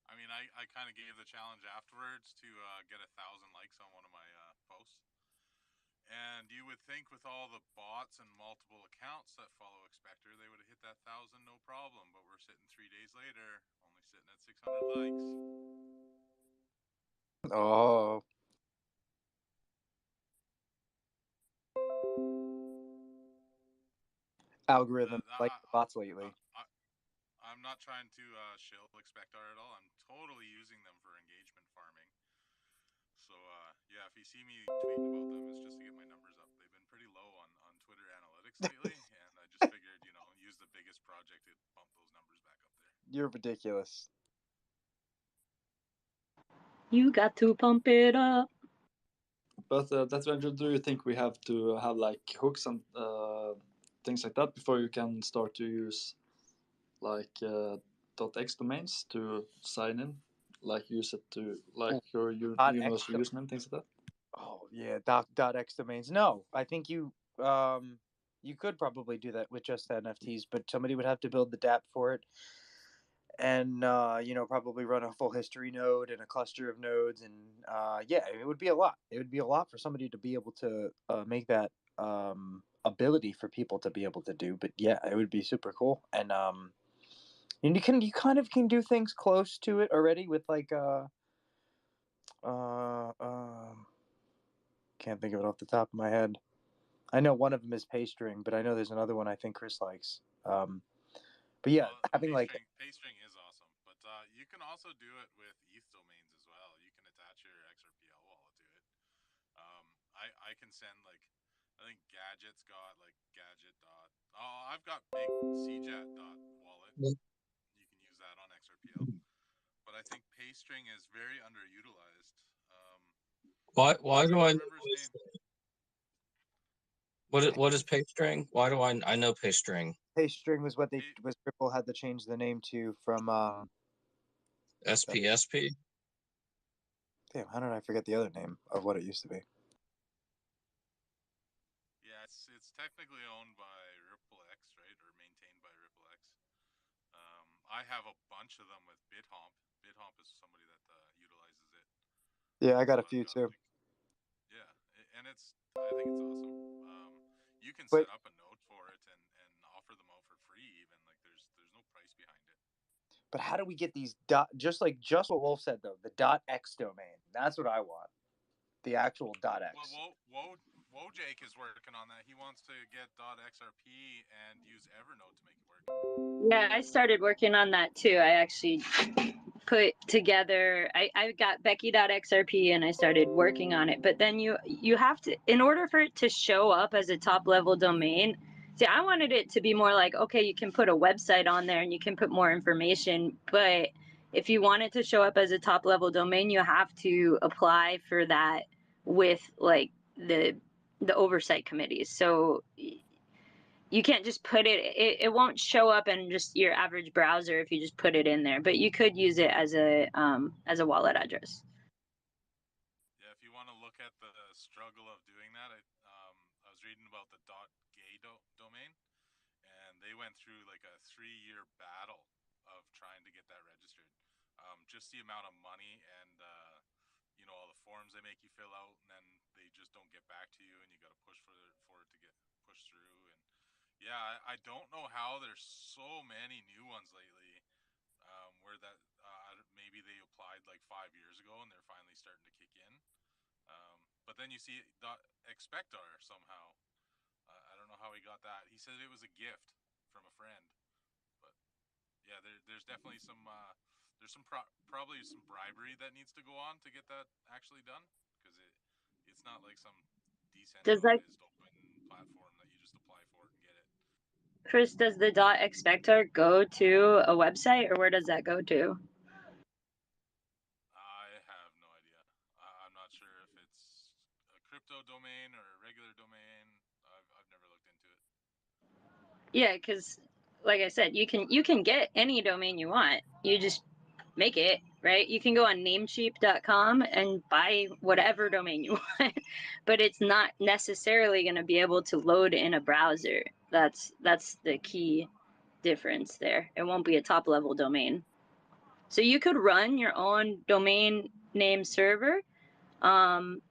I mean, I kind of gave the challenge afterwards to get 1,000 likes on one of my posts. And you would think with all the bots and multiple accounts that follow Expector, they would have hit that 1,000 no problem. But we're sitting 3 days later, only sitting at 600 likes. Oh. Algorithm like the bots lately. I'm not trying to shill Expector at all. I'm totally using them for engagement farming. So yeah, if you see me tweeting about them, it's just to get my numbers up. They've been pretty low on Twitter analytics lately, and I just figured, use the biggest project to bump those numbers back up there. You're ridiculous. You got to pump it up. But that's when do you think we have to have like hooks and things like that before you can start to use like .x domains to sign in, like use it to like your universal username, things like that? Oh yeah, .x domains. No, I think you could probably do that with just NFTs, but somebody would have to build the dApp for it, and probably run a full history node and a cluster of nodes, and yeah, it would be a lot. It would be a lot for somebody to be able to make that ability for people to be able to do. But yeah, it would be super cool, and you kind of can do things close to it already with like can't think of it off the top of my head. I know one of them is Paystring, but I know there's another one I think Chris likes. But yeah, having Paystring is awesome, but you can also do it with ETH domains as well. You can attach your XRP I can send like, I think Gadget's got like gadget dot. Oh, I've got big CJAT dot wallet. Yep. You can use that on XRPL. But I think PayString is very underutilized. Why do I know remember his name. what is PayString? Why do I know PayString? PayString was what Ripple had to change the name to from SPSP? damn, how did I forget the other name of what it used to be? Yeah, it's technically owned by RippleX, right, or maintained by RippleX. I have a bunch of them with BitHomp. BitHomp is somebody that utilizes it. Yeah, I got So a few I've got, too. like, yeah, and I think it's awesome. You can set up a node for it and offer them out for free even. Like there's no price behind it. But how do we get these just what Wolf said though, the .x domain? That's what I want. The actual .x. Well, Wojake is working on that. He wants to get .xrp and use Evernote to make it work. Yeah, I started working on that too. I actually put together, I got Becky.xrp and I started working on it. But then you have to, in order for it to show up as a top level domain, see, I wanted it to be more like, okay, you can put a website on there and you can put more information. But if you want it to show up as a top level domain, you have to apply for that with like the oversight committees. So you can't just put it won't show up in just your average browser if you just put it in there, but you could use it as a wallet address. Yeah, if you want to look at the struggle of doing that, I was reading about the .gay domain, and they went through like a 3-year battle of trying to get that registered. Just the amount of money and all the forms they make you fill out, and then they just don't get back to you, and you got to push for it to get pushed through. And yeah, I don't know how there's so many new ones lately, where that maybe they applied like 5 years ago and they're finally starting to kick in. But then you see Expectar somehow. I don't know how he got that. He said it was a gift from a friend. But yeah, there's definitely some probably some bribery that needs to go on to get that actually done, because it's not like some decentralized open platform that you just apply for it and get it. Chris, does the .expector go to a website, or where does that go to? I have no idea. I'm not sure if it's a crypto domain or a regular domain. I've never looked into it. Yeah, because like I said, you can get any domain you want. You just make it, right? You can go on namecheap.com and buy whatever domain you want, but it's not necessarily going to be able to load in a browser. That's the key difference there. It won't be a top level domain. So you could run your own domain name server and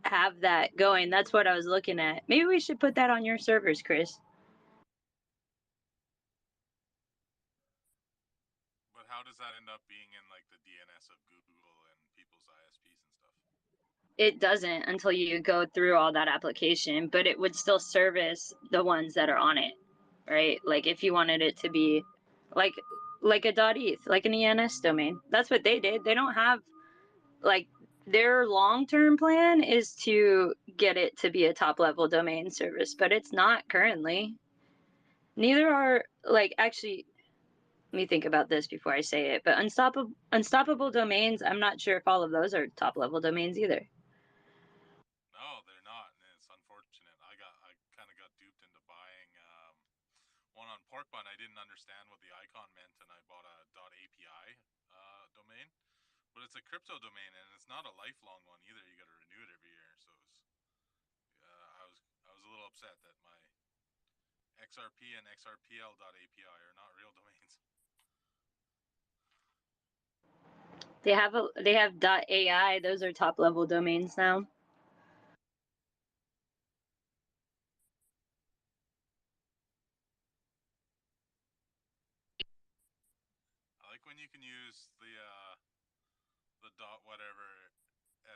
have that going. That's what I was looking at. Maybe we should put that on your servers, Chris. But how does that end up being in like the DNS of Google and people's ISPs and stuff? It doesn't until you go through all that application, but it would still service the ones that are on it, right? Like if you wanted it to be like a .eth, like an ENS domain. That's what they did. They don't have like their long-term plan is to get it to be a top-level domain service, but it's not currently. Neither are like actually. Let me think about this before I say it. But unstoppable domains, I'm not sure if all of those are top-level domains either. No, they're not, and it's unfortunate. I kind of got duped into buying one on Pork Bun. I didn't understand what the icon meant, and I bought a .api domain, but it's a crypto domain, and it's not a lifelong one either. You got to renew it every year. So I was a little upset that my XRP and XRPL.api are not real domains. They have .ai. Those are top-level domains now. I like when you can use the dot whatever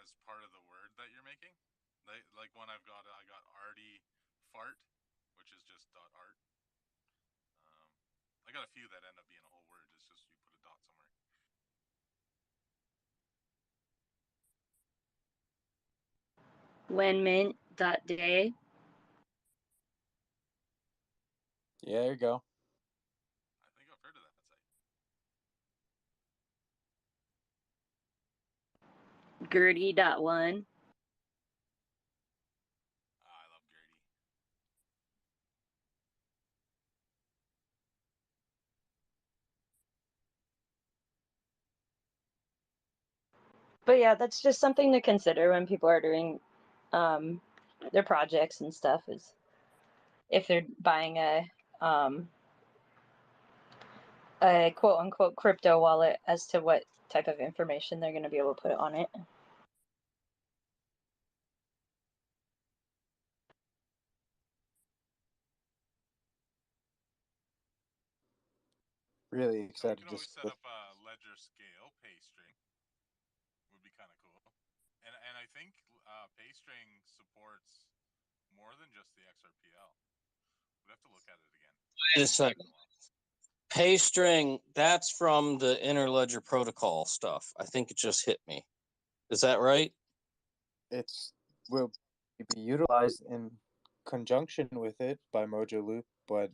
as part of the word that you're making. Like one I got arty fart, which is just .art. I got a few that end up being a whole word. It's just you put a dot somewhere. Whenmint.day. Yeah, there you go. I think I've heard of that site. Gertie.one. I love Gertie. But yeah, that's just something to consider when people are doing their projects and stuff, is if they're buying a quote unquote crypto wallet, as to what type of information they're going to be able to put on it. Really You excited can to always see set up a ledgerscale paystring. Would be kind of cool. And I think paystring supports more than just the XRPL. We'd have to look at it again. Wait a second. Paystring, that's from the Interledger Protocol stuff. I think it just hit me. Is that right? It's will be utilized in conjunction with it by Mojo Loop, but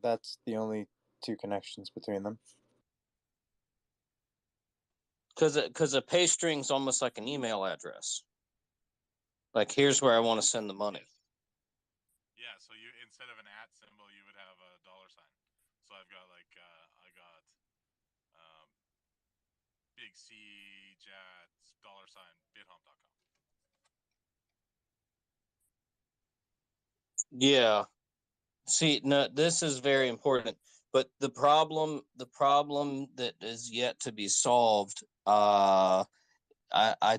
that's the only two connections between them. Because a paystring's almost like an email address. Like, here's where I want to send the money. Yeah, so you, instead of an @ symbol, you would have a $sign. So I've got like I got big C Jats $sign bithump.com. Yeah. See, no, this is very important. But the problem that is yet to be solved, I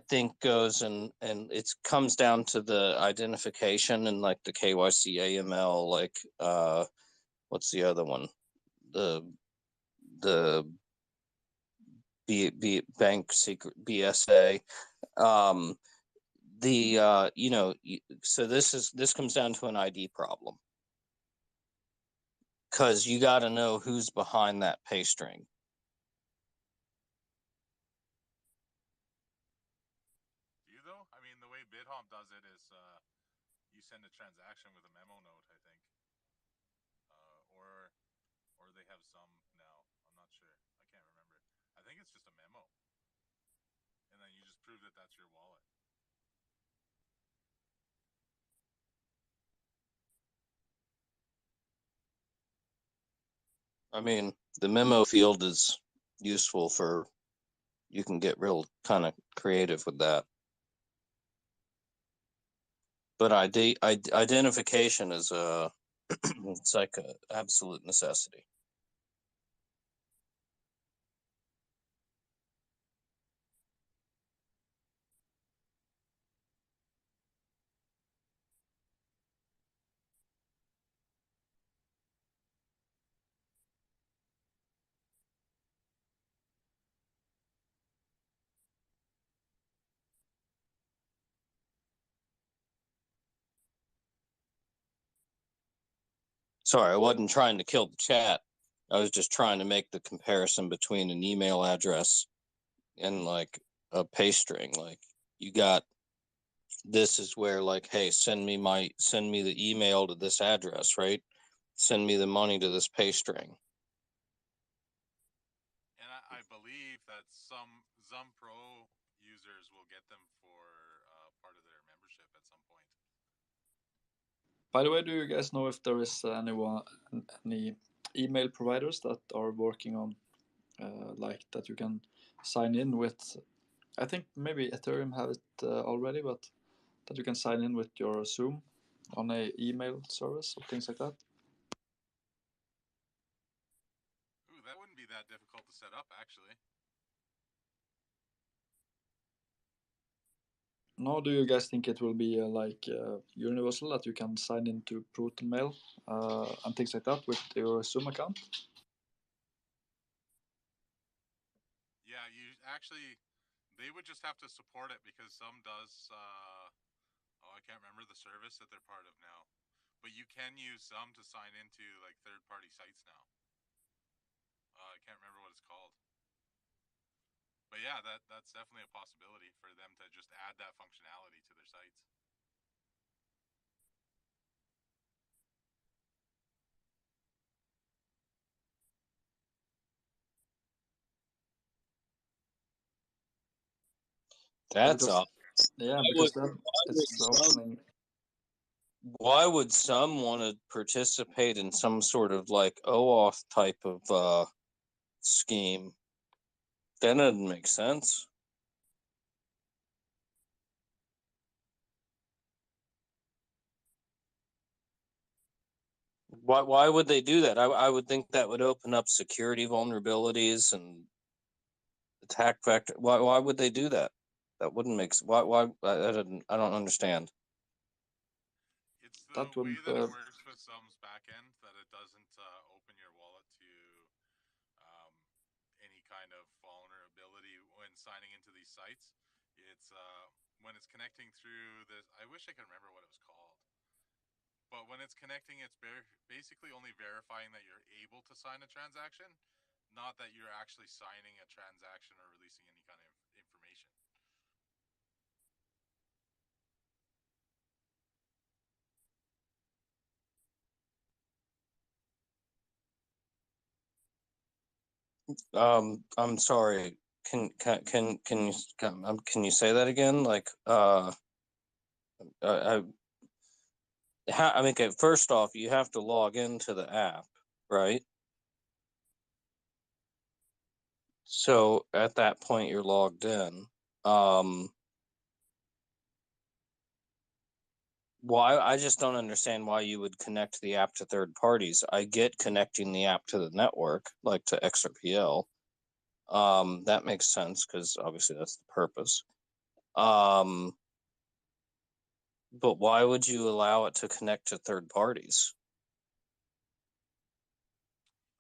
think goes and it comes down to the identification and like the KYC AML, like what's the other one? The bank secret BSA. So this comes down to an ID problem, because you got to know who's behind that pay string. Do you though? I mean, the way BitHomp does it is you send a transaction with a memo note, I think, or they have some now. I'm not sure. I can't remember. I think it's just a memo, and then you just prove that that's your wallet. I mean, the memo field is useful for, you can get real kind of creative with that. But identification is it's like an absolute necessity. Sorry, I wasn't trying to kill the chat. I was just trying to make the comparison between an email address and like a pay string. Like, you got, this is where, like, hey, send me the email to this address, right? Send me the money to this pay string. And I believe that some Pro users will get them for part of their membership at some point. By the way, do you guys know if there is any email providers that are working on like that you can sign in with? I think maybe Ethereum have it already, but that you can sign in with your Zoom on a email service or things like that. Ooh, that wouldn't be that difficult to set up, actually. No, do you guys think it will be universal, that you can sign into Proton Mail and things like that with your Zoom account? Yeah, you actually, they would just have to support it, because some does. I can't remember the service that they're part of now, but you can use some to sign into like third-party sites now. I can't remember what it's called, But yeah, that's definitely a possibility for them to just add that functionality to their sites. That's because odd. because that it's opening. Why would some want to participate in some sort of like OAuth type of scheme? That doesn't make sense. Why would they do that? I would think that would open up security vulnerabilities and attack vector. Why would they do that? That wouldn't make sense. Why I don't understand. It's the That way wouldn't. that it works with Sum's backend that it doesn't open your wallet to any kind of vulnerability when signing into these sites. It's when it's connecting through this. I wish I could remember what it was called. But when it's connecting, it's basically only verifying that you're able to sign a transaction, not that you're actually signing a transaction or releasing any kind of information. I'm sorry. Can you say that again? Like I mean, okay, first off, you have to log into the app, right? So at that point, you're logged in. Why? I just don't understand why you would connect the app to third parties. I get connecting the app to the network, like to XRPL. That makes sense because obviously that's the purpose. But why would you allow it to connect to third parties?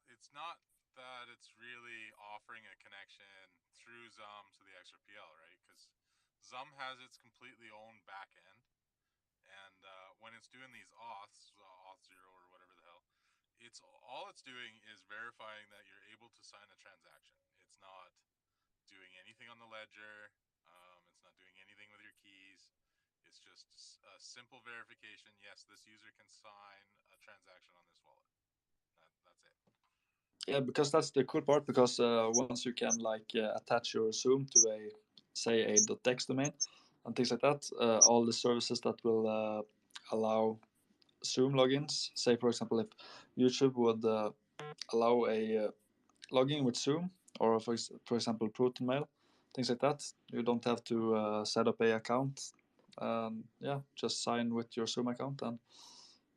It's not that it's really offering a connection through Zum to the XRPL, right? Because Zum has its completely own backend, and when it's doing these auths, auth 0 or whatever the hell, all it's doing is verifying that you're able to sign a transaction. It's not doing anything on the ledger. It's not doing anything with your keys. It's just a simple verification. Yes, this user can sign a transaction on this wallet. That's it. Yeah, because that's the cool part. Because once you can attach your Zoom to a .dex domain and things like that, all the services that will allow Zoom logins. Say, for example, if YouTube would allow a login with Zoom, or for example, Proton Mail, things like that, you don't have to set up a account. Yeah, just sign with your Zoom account and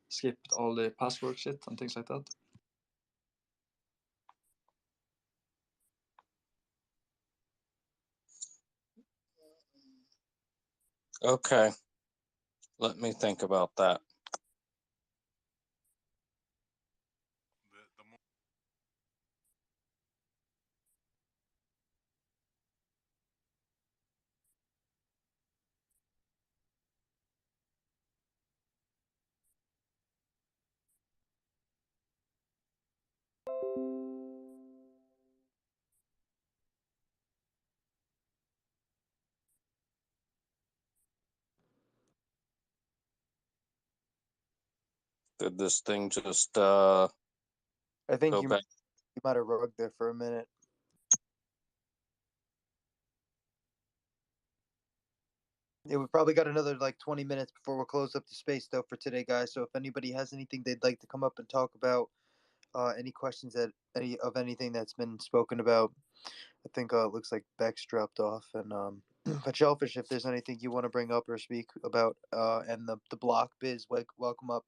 skip all the password shit and things like that. Okay, let me think about that. The more Did this thing just I think go you back? might have rugged there for a minute. Yeah, we probably got another 20 minutes before we'll close up the space though for today, guys. So if anybody has anything they'd like to come up and talk about, any questions that anything that's been spoken about, I think it looks like Beck's dropped off. And but Shellfish, if there's anything you want to bring up or speak about, and the block biz, welcome up.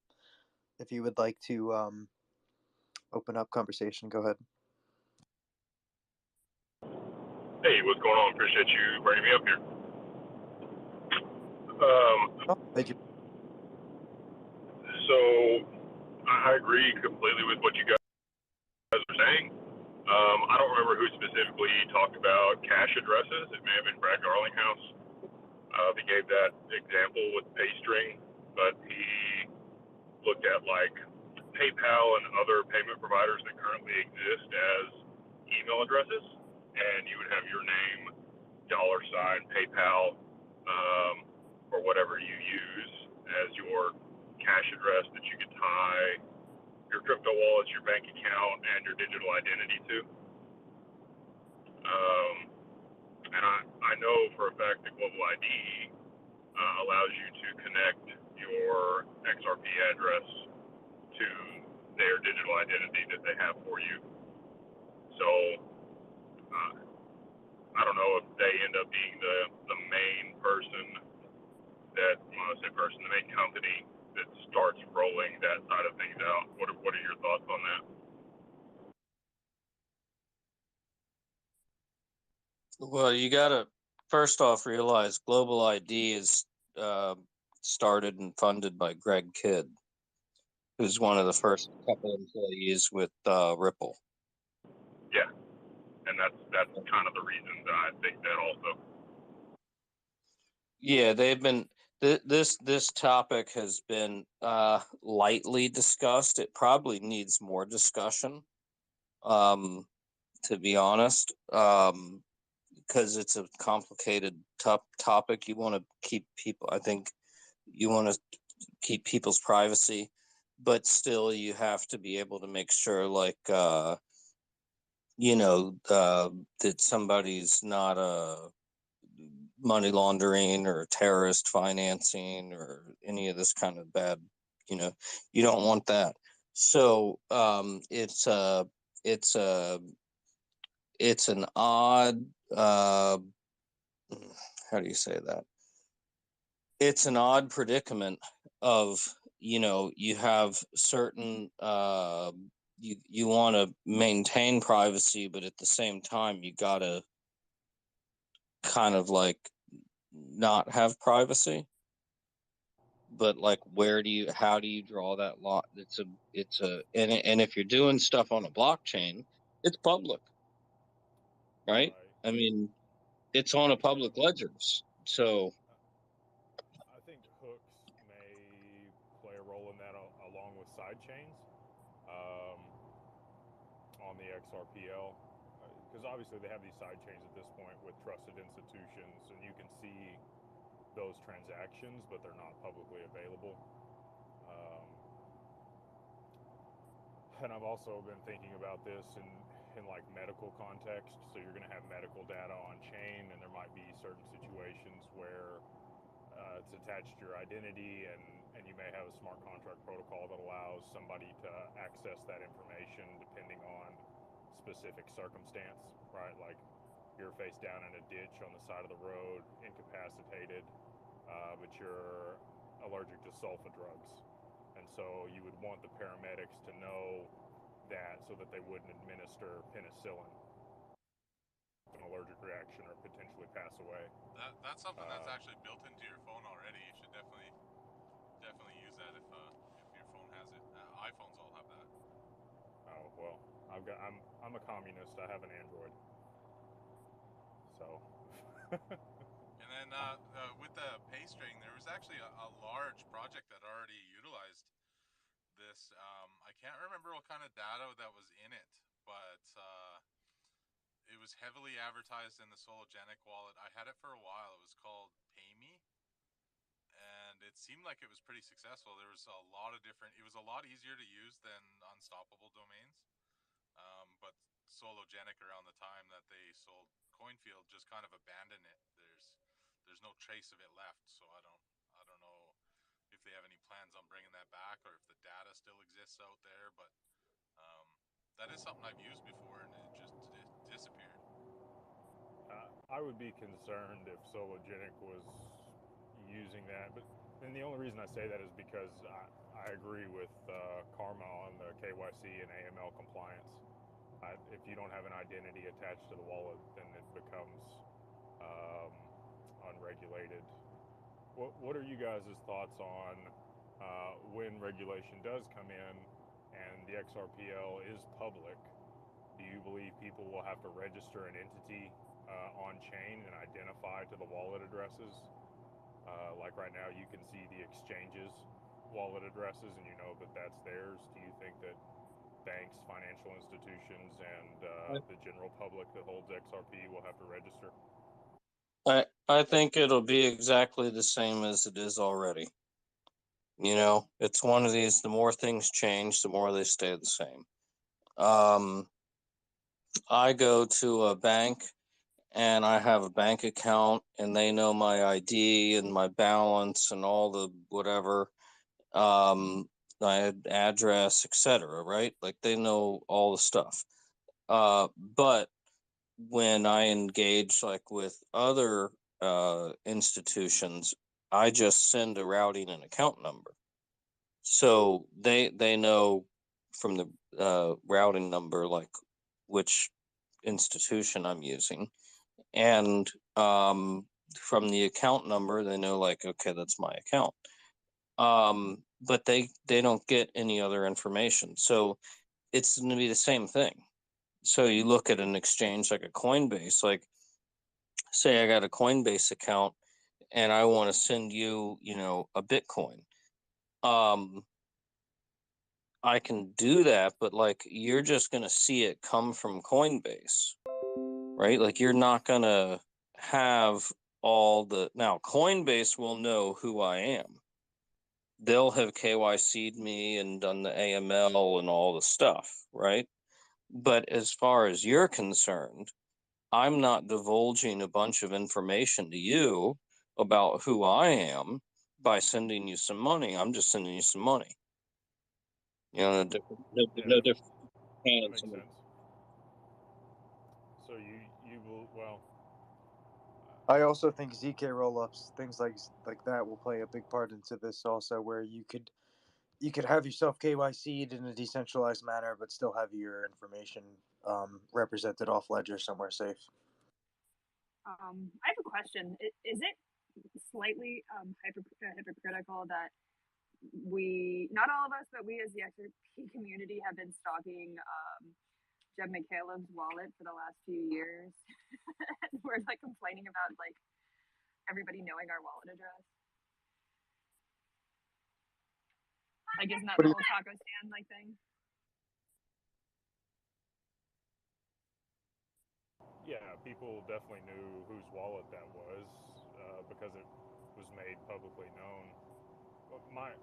If you would like to open up conversation, go ahead. Hey, what's going on? Appreciate you bringing me up here. Thank you. So I agree completely with what you guys are saying. I don't remember who specifically talked about cache addresses. It may have been Brad Garlinghouse. He gave that example with PayString, but he looked at PayPal and other payment providers that currently exist as email addresses, and you would have your name $, PayPal, or whatever you use as your cash address that you can tie your crypto wallets, your bank account, and your digital identity to. And I know for a fact that Global ID allows you to connect your XRP address to their digital identity that they have for you. So I don't know if they end up being the main person that, when I say person, the main company that starts rolling that side of things out. What are your thoughts on that? Well, you gotta first off realize Global ID is started and funded by Greg Kidd, who's one of the first couple employees with Ripple. Yeah, and that's kind of the reason that I think that also. Yeah, they've been this topic has been lightly discussed. It probably needs more discussion, to be honest, because it's a complicated topic. You want to keep people. I think you want to keep people's privacy, but still, you have to be able to make sure, like, that somebody's not money laundering or terrorist financing or any of this kind of bad, you don't want that. So it's an odd, how do you say that? It's an odd predicament of, you have certain, you want to maintain privacy, but at the same time, you got to kind of like not have privacy. But like, how do you draw that line? And if you're doing stuff on a blockchain, it's public, right? I mean, it's on a public ledgers. So I think hooks may play a role in that along with side chains on the XRPL, because obviously they have these side chains at this point with trusted institutions, and you can see those transactions, but they're not publicly available. And I've also been thinking about this in like medical context. So you're going to have medical data on chain, and there might be certain situations where it's attached to your identity, and you may have a smart contract protocol that allows somebody to access that information depending on specific circumstance, right? Like you're face down in a ditch on the side of the road, incapacitated, but you're allergic to sulfa drugs. And so you would want the paramedics to know that so that they wouldn't administer penicillin, an allergic reaction, or potentially pass away. That's something that's actually built into your phone already. You should definitely use that if your phone has it. iPhones all have that. Oh well, I'm a communist. I have an Android, so. And then with the pay string, there was actually a large project that already utilized this. I can't remember what kind of data that was in it, but it was heavily advertised in the Sologenic wallet. I had it for a while. It was called PayMe, and it seemed like it was pretty successful. There was a lot of different. It was a lot easier to use than Unstoppable domains, but Sologenic around the time that they sold Coinfield just kind of abandoned it. There's no trace of it left, so I don't know if they have any plans on bringing that back or if the data still exists out there, but that is something I've used before and it just disappeared. I would be concerned if Sologenic was using that, but then the only reason I say that is because I agree with Karma on the KYC and AML compliance. If you don't have an identity attached to the wallet, then it becomes unregulated. What are you guys' thoughts on when regulation does come in and the XRPL is public? Do you believe people will have to register an entity on chain and identify to the wallet addresses? Like right now, you can see the exchanges wallet addresses and you know that that's theirs. Do you think that banks, financial institutions, and the general public that holds XRP will have to register? I think it'll be exactly the same as it is already. You know, it's one of these, the more things change, the more they stay the same. I go to a bank and I have a bank account and they know my ID and my balance and all the whatever, my address, etc., right? Like they know all the stuff. But when I engage like with other institutions, I just send a routing and account number. So they know from the routing number like which institution I'm using, and from the account number they know like, okay, that's my account. But they don't get any other information, so it's going to be the same thing. So you look at an exchange like a Coinbase, like say I got a Coinbase account and I want to send you, you know, a Bitcoin. I can do that, but like you're just going to see it come from Coinbase, right? Like you're not going to have all the, now Coinbase will know who I am. They'll have KYC'd me and done the AML and all the stuff, right? But as far as you're concerned, I'm not divulging a bunch of information to you about who I am by sending you some money. I'm just sending you some money. You know, no different. That makes sense. So you will, well. I also think ZK rollups, things like that, will play a big part into this also, where you could have yourself KYC'd in a decentralized manner, but still have your information represented off ledger somewhere safe. I have a question. Is it slightly hypocritical that we, not all of us, but we as the XRP community have been stalking Jeb McCaleb's wallet for the last few years? We're like complaining about like everybody knowing our wallet address. Like, isn't that the whole taco stand like thing? Yeah, people definitely knew whose wallet that was because it was made publicly known. But I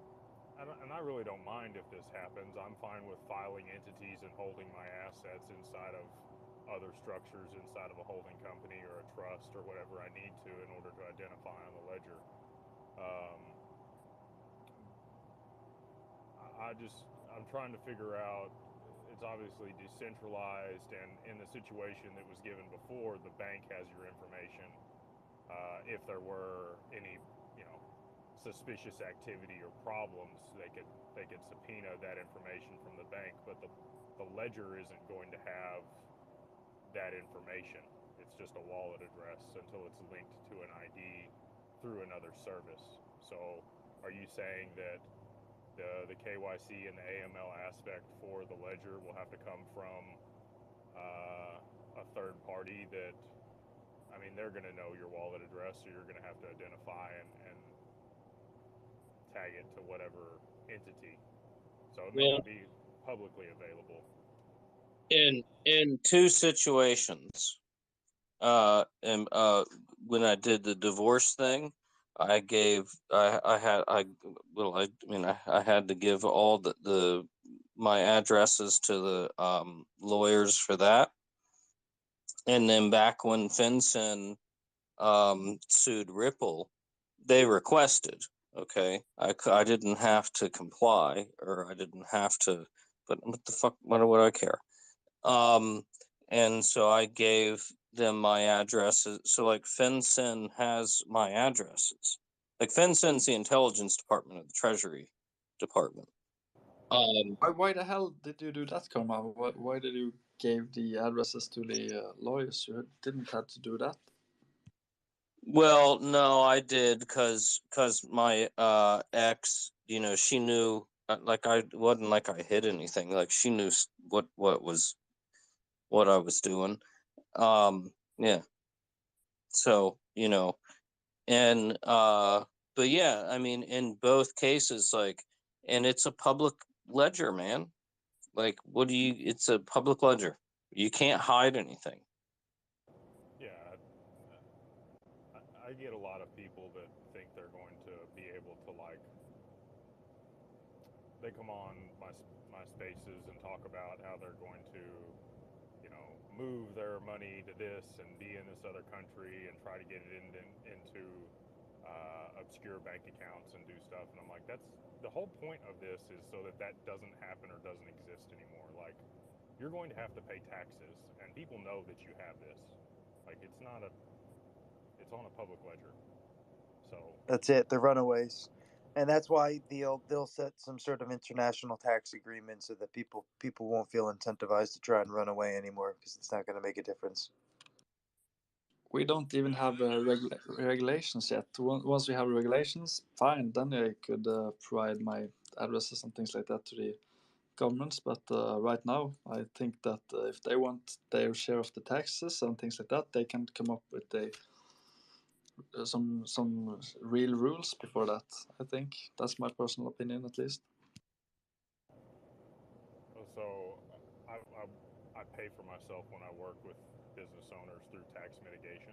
really don't mind if this happens. I'm fine with filing entities and holding my assets inside of other structures inside of a holding company or a trust or whatever I need to in order to identify on the ledger. I'm trying to figure out, it's obviously decentralized, and in the situation that was given before, the bank has your information. If there were any, suspicious activity or problems, they could subpoena that information from the bank, but the ledger isn't going to have that information. It's just a wallet address until it's linked to an ID through another service. So are you saying that the KYC and the AML aspect for the ledger will have to come from a third party that, I mean, they're going to know your wallet address, so you're going to have to identify and tag it to whatever entity. So it may not be publicly available. In two situations, when I did the divorce thing, I had to give all my addresses to the lawyers for that. And then back when FinCEN sued Ripple, they requested, okay, I didn't have to comply, or I didn't have to, but what the fuck, what do I care? And so I gave them my addresses. So like FinCEN has my addresses. Like FinCEN's the intelligence department of the Treasury Department. Why the hell did you do that, Karma? Why did you give the addresses to the lawyers? You didn't have to do that. Well, no, I did because my ex, she knew, like, I wasn't like I hid anything. Like she knew what I was doing. Yeah. So, and but yeah, I mean, in both cases, like, and it's a public ledger, man. Like, it's a public ledger. You can't hide anything. Yeah, I get a lot of people that think they're going to be able to they come on my spaces and talk about how they're going to, move their money to this and be in this other country and try to get it into obscure bank accounts and do stuff. And I'm like, that's the whole point of this, is so that doesn't happen or doesn't exist anymore. Like, you're going to have to pay taxes, and people know that you have this. Like, it's on a public ledger. So That's it. The runaways, and that's why they'll set some sort of international tax agreement so that people won't feel incentivized to try and run away anymore, because it's not going to make a difference. We don't even have regulations yet. Once we have regulations, fine, then I could provide my addresses and things like that to the governments. But right now, I think that if they want their share of the taxes and things like that, they can come up with some real rules before that. I think that's my personal opinion, at least. So I pay for myself when I work with business owners through tax mitigation.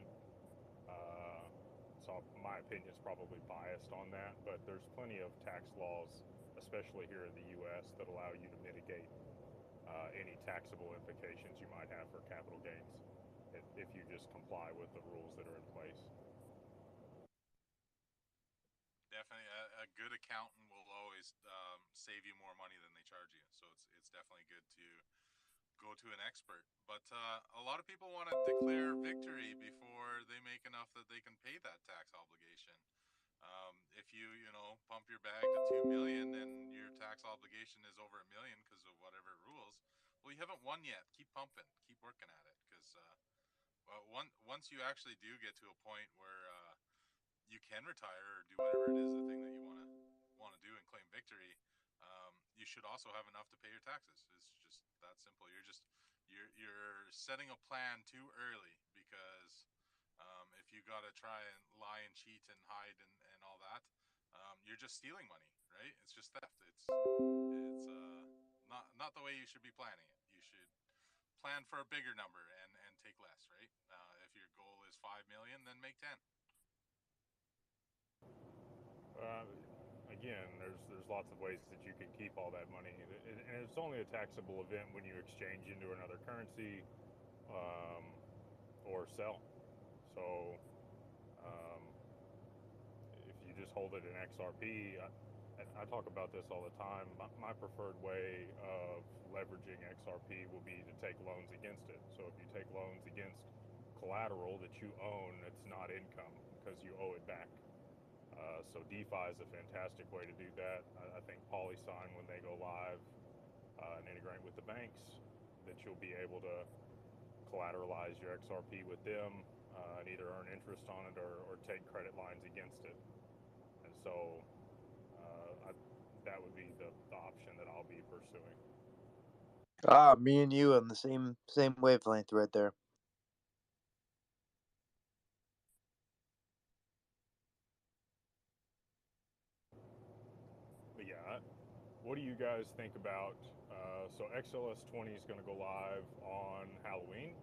So my opinion is probably biased on that, but there's plenty of tax laws, especially here in the U.S., that allow you to mitigate any taxable implications you might have for capital gains if you just comply with the rules that are in place. Definitely, a good accountant will always save you more money than they charge you. So it's definitely good to go to an expert. But a lot of people want to declare victory before they make enough that they can pay that tax obligation. If you pump your bag to 2 million and your tax obligation is over 1 million because of whatever rules, well, you haven't won yet. Keep pumping, keep working at it, because once you actually do get to a point where you can retire or do whatever it is, the thing that you want to do and claim victory, you should also have enough to pay your taxes. It's just that simple. You're setting a plan too early, because if you got to try and lie and cheat and hide and all that, you're just stealing money, right? It's just theft. It's not the way you should be planning it. You should plan for a bigger number and take less, right? If your goal is 5 million, then make 10. Again, there's lots of ways that you can keep all that money, and it's only a taxable event when you exchange into another currency or sell. So if you just hold it in XRP, I talk about this all the time. My preferred way of leveraging XRP will be to take loans against it. So if you take loans against collateral that you own, it's not income because you owe it back. So DeFi is a fantastic way to do that. I think PolySign, when they go live and integrate with the banks, that you'll be able to collateralize your XRP with them and either earn interest on it or take credit lines against it. And so that would be the option that I'll be pursuing. Me and you on the same wavelength right there. But yeah, what do you guys think about? So XLS20 is going to go live on Halloween.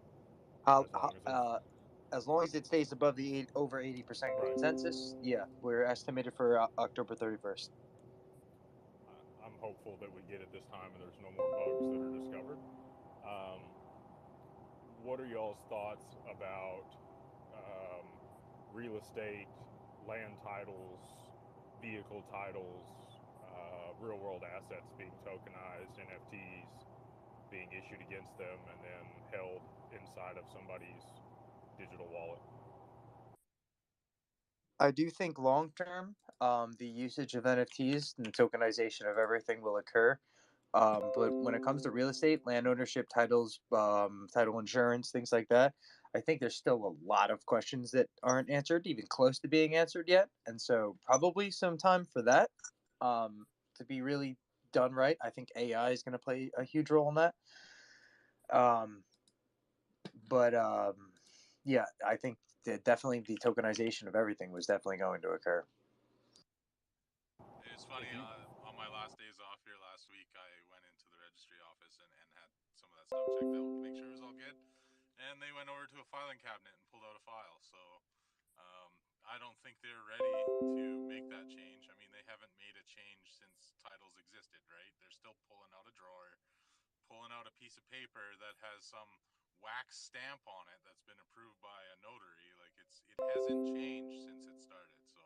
As long as it stays above the over 80% consensus, yeah, we're estimated for October 31st. I'm hopeful that we get it this time and there's no more bugs that are discovered. What are y'all's thoughts about real estate, land titles, vehicle titles, real world assets being tokenized, NFTs being issued against them and then held inside of somebody's digital wallet? I do think long term, the usage of NFTs and the tokenization of everything will occur. But when it comes to real estate, land ownership, titles, title insurance, things like that, I think there's still a lot of questions that aren't answered, even close to being answered yet. And so probably some time for that to be really done right. I think AI is going to play a huge role in that. But yeah, I think that definitely the tokenization of everything was definitely going to occur. It's funny, on my last days off here last week, I went into the registry office and had some of that stuff checked out to make sure it was all good. And they went over to a filing cabinet and pulled out a file. So think they're ready to make that change. I mean, they haven't made a change since titles existed, right? They're still pulling out a drawer, pulling out a piece of paper that has some wax stamp on it that's been approved by a notary. Like it hasn't changed since it started. So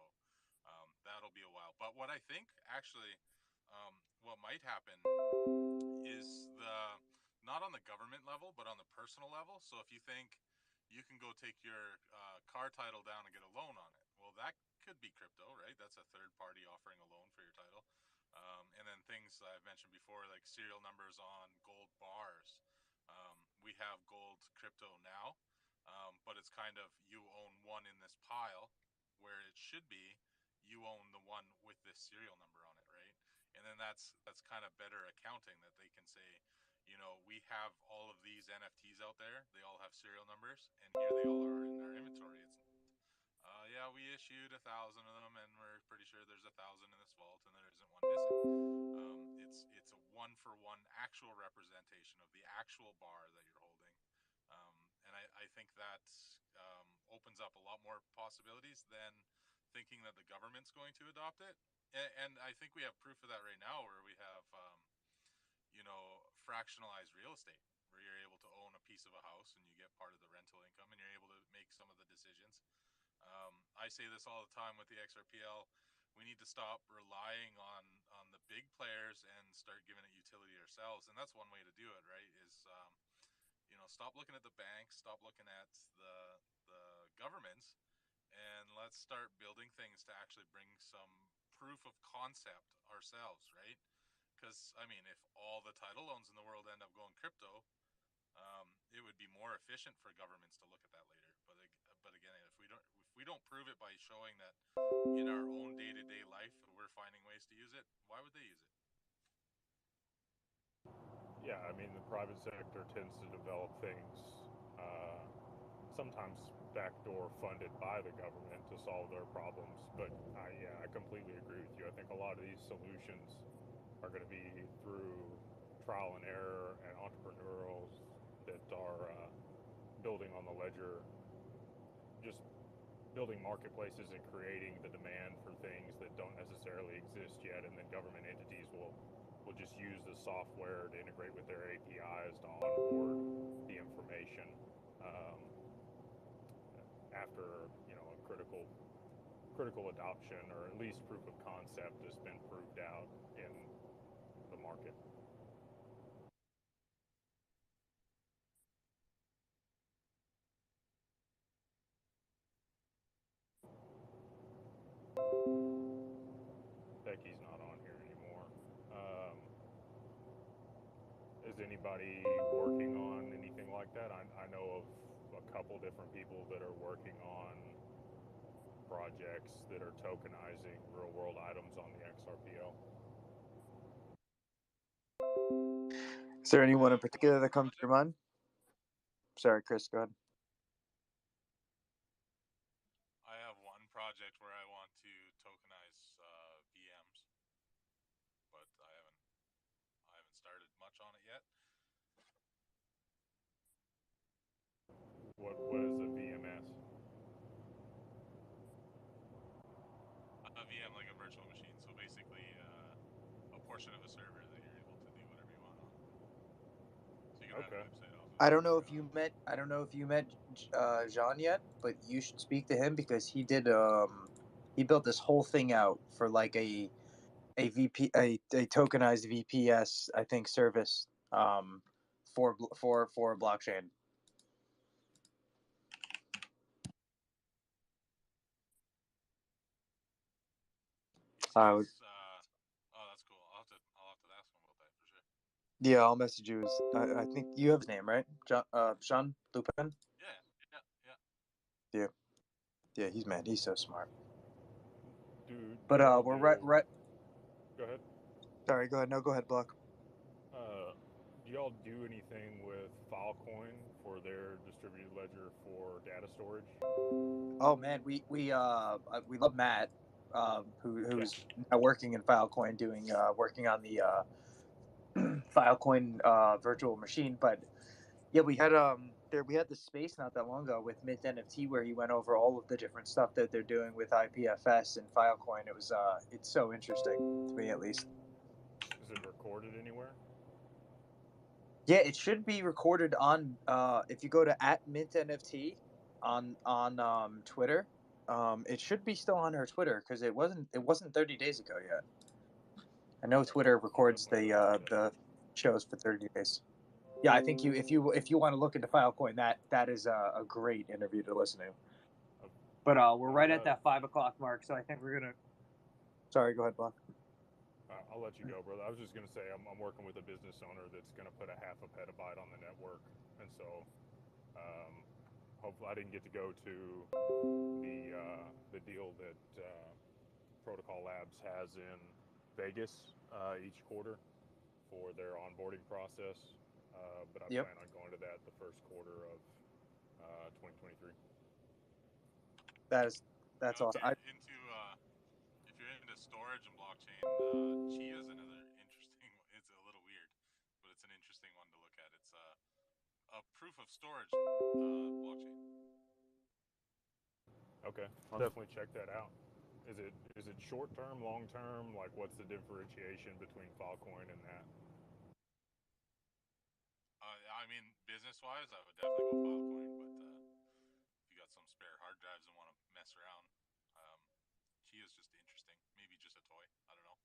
that'll be a while. But what I think actually, what might happen is not on the government level, but on the personal level. So if you think you can go take your car title down and get a loan on it, well, that could be crypto, right? That's a third party offering a loan for your title. And then things I've mentioned before, like serial numbers on gold bars. We have gold crypto now, but it's kind of you own one in this pile, where it should be you own the one with this serial number on it, right? And then that's kind of better accounting, that they can say, you know, we have all of these NFTs out there, they all have serial numbers, and here they all are in our inventory. It's yeah, we issued 1,000 of them, and we're pretty sure there's 1,000 in this vault, and there isn't one missing. It's a one-for-one actual representation of the actual bar that you're holding, and I think that opens up a lot more possibilities than thinking that the government's going to adopt it. And I think we have proof of that right now, where we have fractionalized real estate, where you're able to own a piece of a house and you get part of the rental income, and you're able to make some of the decisions. I say this all the time with the XRPL. We need to stop relying on the big players and start giving it utility ourselves. And that's one way to do it, right? Is stop looking at the banks, stop looking at the governments, and let's start building things to actually bring some proof of concept ourselves, right? Because I mean, if all the title loans in the world end up going crypto, it would be more efficient for governments to look at that later. But again, if we don't prove it by showing that in our own day-to-day life we're finding ways to use it, why would they use it? Yeah, I mean, the private sector tends to develop things, sometimes backdoor funded by the government to solve their problems. But I completely agree with you. I think a lot of these solutions are going to be through trial and error and entrepreneurs that are building on the ledger, just building marketplaces and creating the demand for things that don't necessarily exist yet, and then government entities will just use the software to integrate with their APIs to onboard the information after a critical adoption, or at least proof of concept has been proved out in the market. Becky's not on here anymore. Is anybody working on anything like that? I know of a couple different people that are working on projects that are tokenizing real-world items on the XRPL. Is there anyone in particular that comes to your mind? Sorry, Chris, go ahead. I have one project where I want to tokenize VMs, but I haven't started much on it yet. What is a VMS? A VM, like a virtual machine, so basically a portion of a server that you're able to do whatever you want on. So you can run a website off of. I don't know if you met Jean yet, but you should speak to him, because he did he built this whole thing out for like a tokenized VPS, I think, service for blockchain. Oh, that's cool. I'll have to ask him about that for sure. Yeah, I'll message you. I think you have his name, right? Jean Lupin. Yeah. He's so smart. But we're right. Go ahead. Sorry, go ahead. No, go ahead, Block. Do y'all do anything with Filecoin for their distributed ledger for data storage? Oh man, we love Matt, who's now working in Filecoin, working on the Filecoin virtual machine. But yeah, we had we had the space not that long ago with Mint NFT where he went over all of the different stuff that they're doing with IPFS and Filecoin. It was it's so interesting to me, at least. Is it recorded anywhere? Yeah, it should be recorded on if you go to @MintNFT on Twitter. It should be still on her Twitter because it wasn't 30 days ago yet. I know Twitter records the shows for 30 days. Yeah, I think if you want to look into Filecoin, that is a great interview to listen to. But we're right at that 5 o'clock mark, so I think we're gonna. Sorry, go ahead, Block. I'll let you go, brother. I was just going to say I'm working with a business owner that's going to put a half a petabyte on the network, and so hopefully I didn't get to go to the deal that Protocol Labs has in Vegas each quarter for their onboarding process, but I plan on going to that the first quarter of 2023. That's awesome. If you're into storage and blockchain, Chia is another interesting. It's a little weird, but it's an interesting one to look at. It's a proof of storage blockchain. Okay, I'll definitely check that out. Is it short term, long term? Like, what's the differentiation between Filecoin and that? I mean, business wise, I would definitely go Filecoin, but if you got some spare hard drives and want to mess around, Chia is just interesting. Maybe just a toy. I don't know.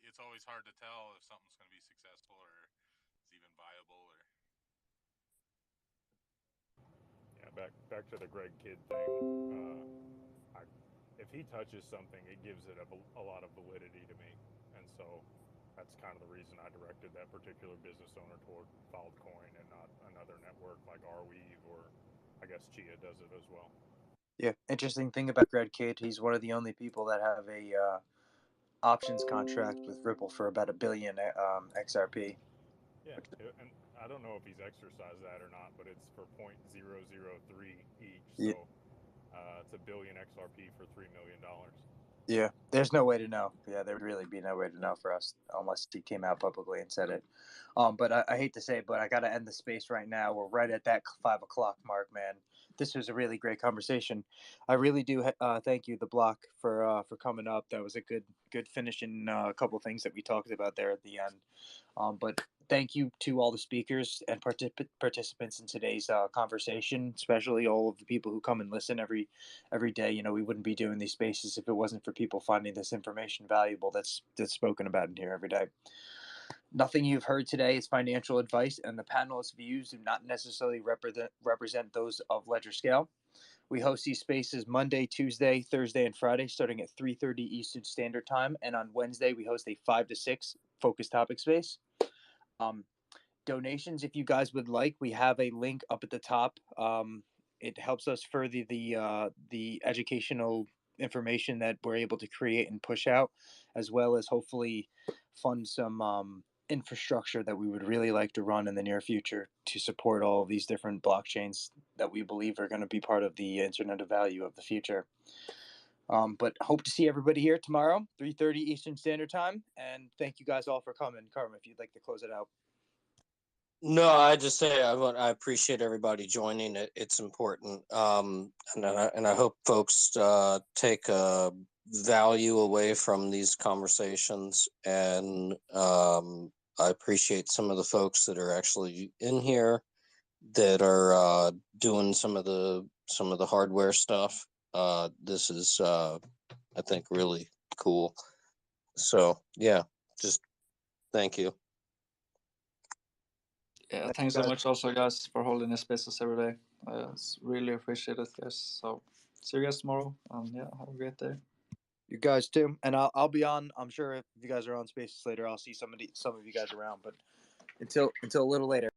It's always hard to tell if something's going to be successful or is even viable. Or yeah, back to the Greg Kidd thing. If he touches something, it gives it a lot of validity to me, and so that's kind of the reason I directed that particular business owner toward Filecoin and not another network like Arweave, or I guess Chia does it as well. Yeah, interesting thing about Greg Kidd, he's one of the only people that have a options contract with Ripple for about $1 billion XRP. Yeah, and I don't know if he's exercised that or not, but it's for 0.003 each, so it's $1 billion XRP for $3 million. Yeah, there's no way to know. Yeah, there would really be no way to know for us unless he came out publicly and said it. But I hate to say it, but I got to end the space right now. We're right at that 5 o'clock mark, man. This was a really great conversation. I really do thank you, the Block, for coming up. That was a good finishing couple of things that we talked about there at the end. But thank you to all the speakers and participants in today's conversation, especially all of the people who come and listen every day. You know, we wouldn't be doing these spaces if it wasn't for people finding this information valuable that's spoken about in here every day. Nothing you've heard today is financial advice, and the panelists' views do not necessarily represent those of ledgerscale. We host these spaces Monday, Tuesday, Thursday, and Friday, starting at 3:30 Eastern Standard Time, and on Wednesday we host a 5 to 6 focus topic space. Donations, if you guys would like, we have a link up at the top. It helps us further the educational information that we're able to create and push out, as well as hopefully fund some infrastructure that we would really like to run in the near future to support all of these different blockchains that we believe are going to be part of the Internet of Value of the future. But hope to see everybody here tomorrow, 3:30 Eastern Standard Time, and thank you guys all for coming. Carmen, if you'd like to close it out. No, I just say I appreciate everybody joining. It's important, and I hope folks take value away from these conversations. And I appreciate some of the folks that are actually in here that are doing some of the hardware stuff. This is, I think, really cool. So yeah, just thank you. Yeah, thanks so much also, guys, for holding the spaces every day. It's really appreciated, guys. So see you guys tomorrow, and yeah, have a great day. You guys too, and I'll be on. I'm sure if you guys are on spaces later, I'll see some of you guys around. But until a little later.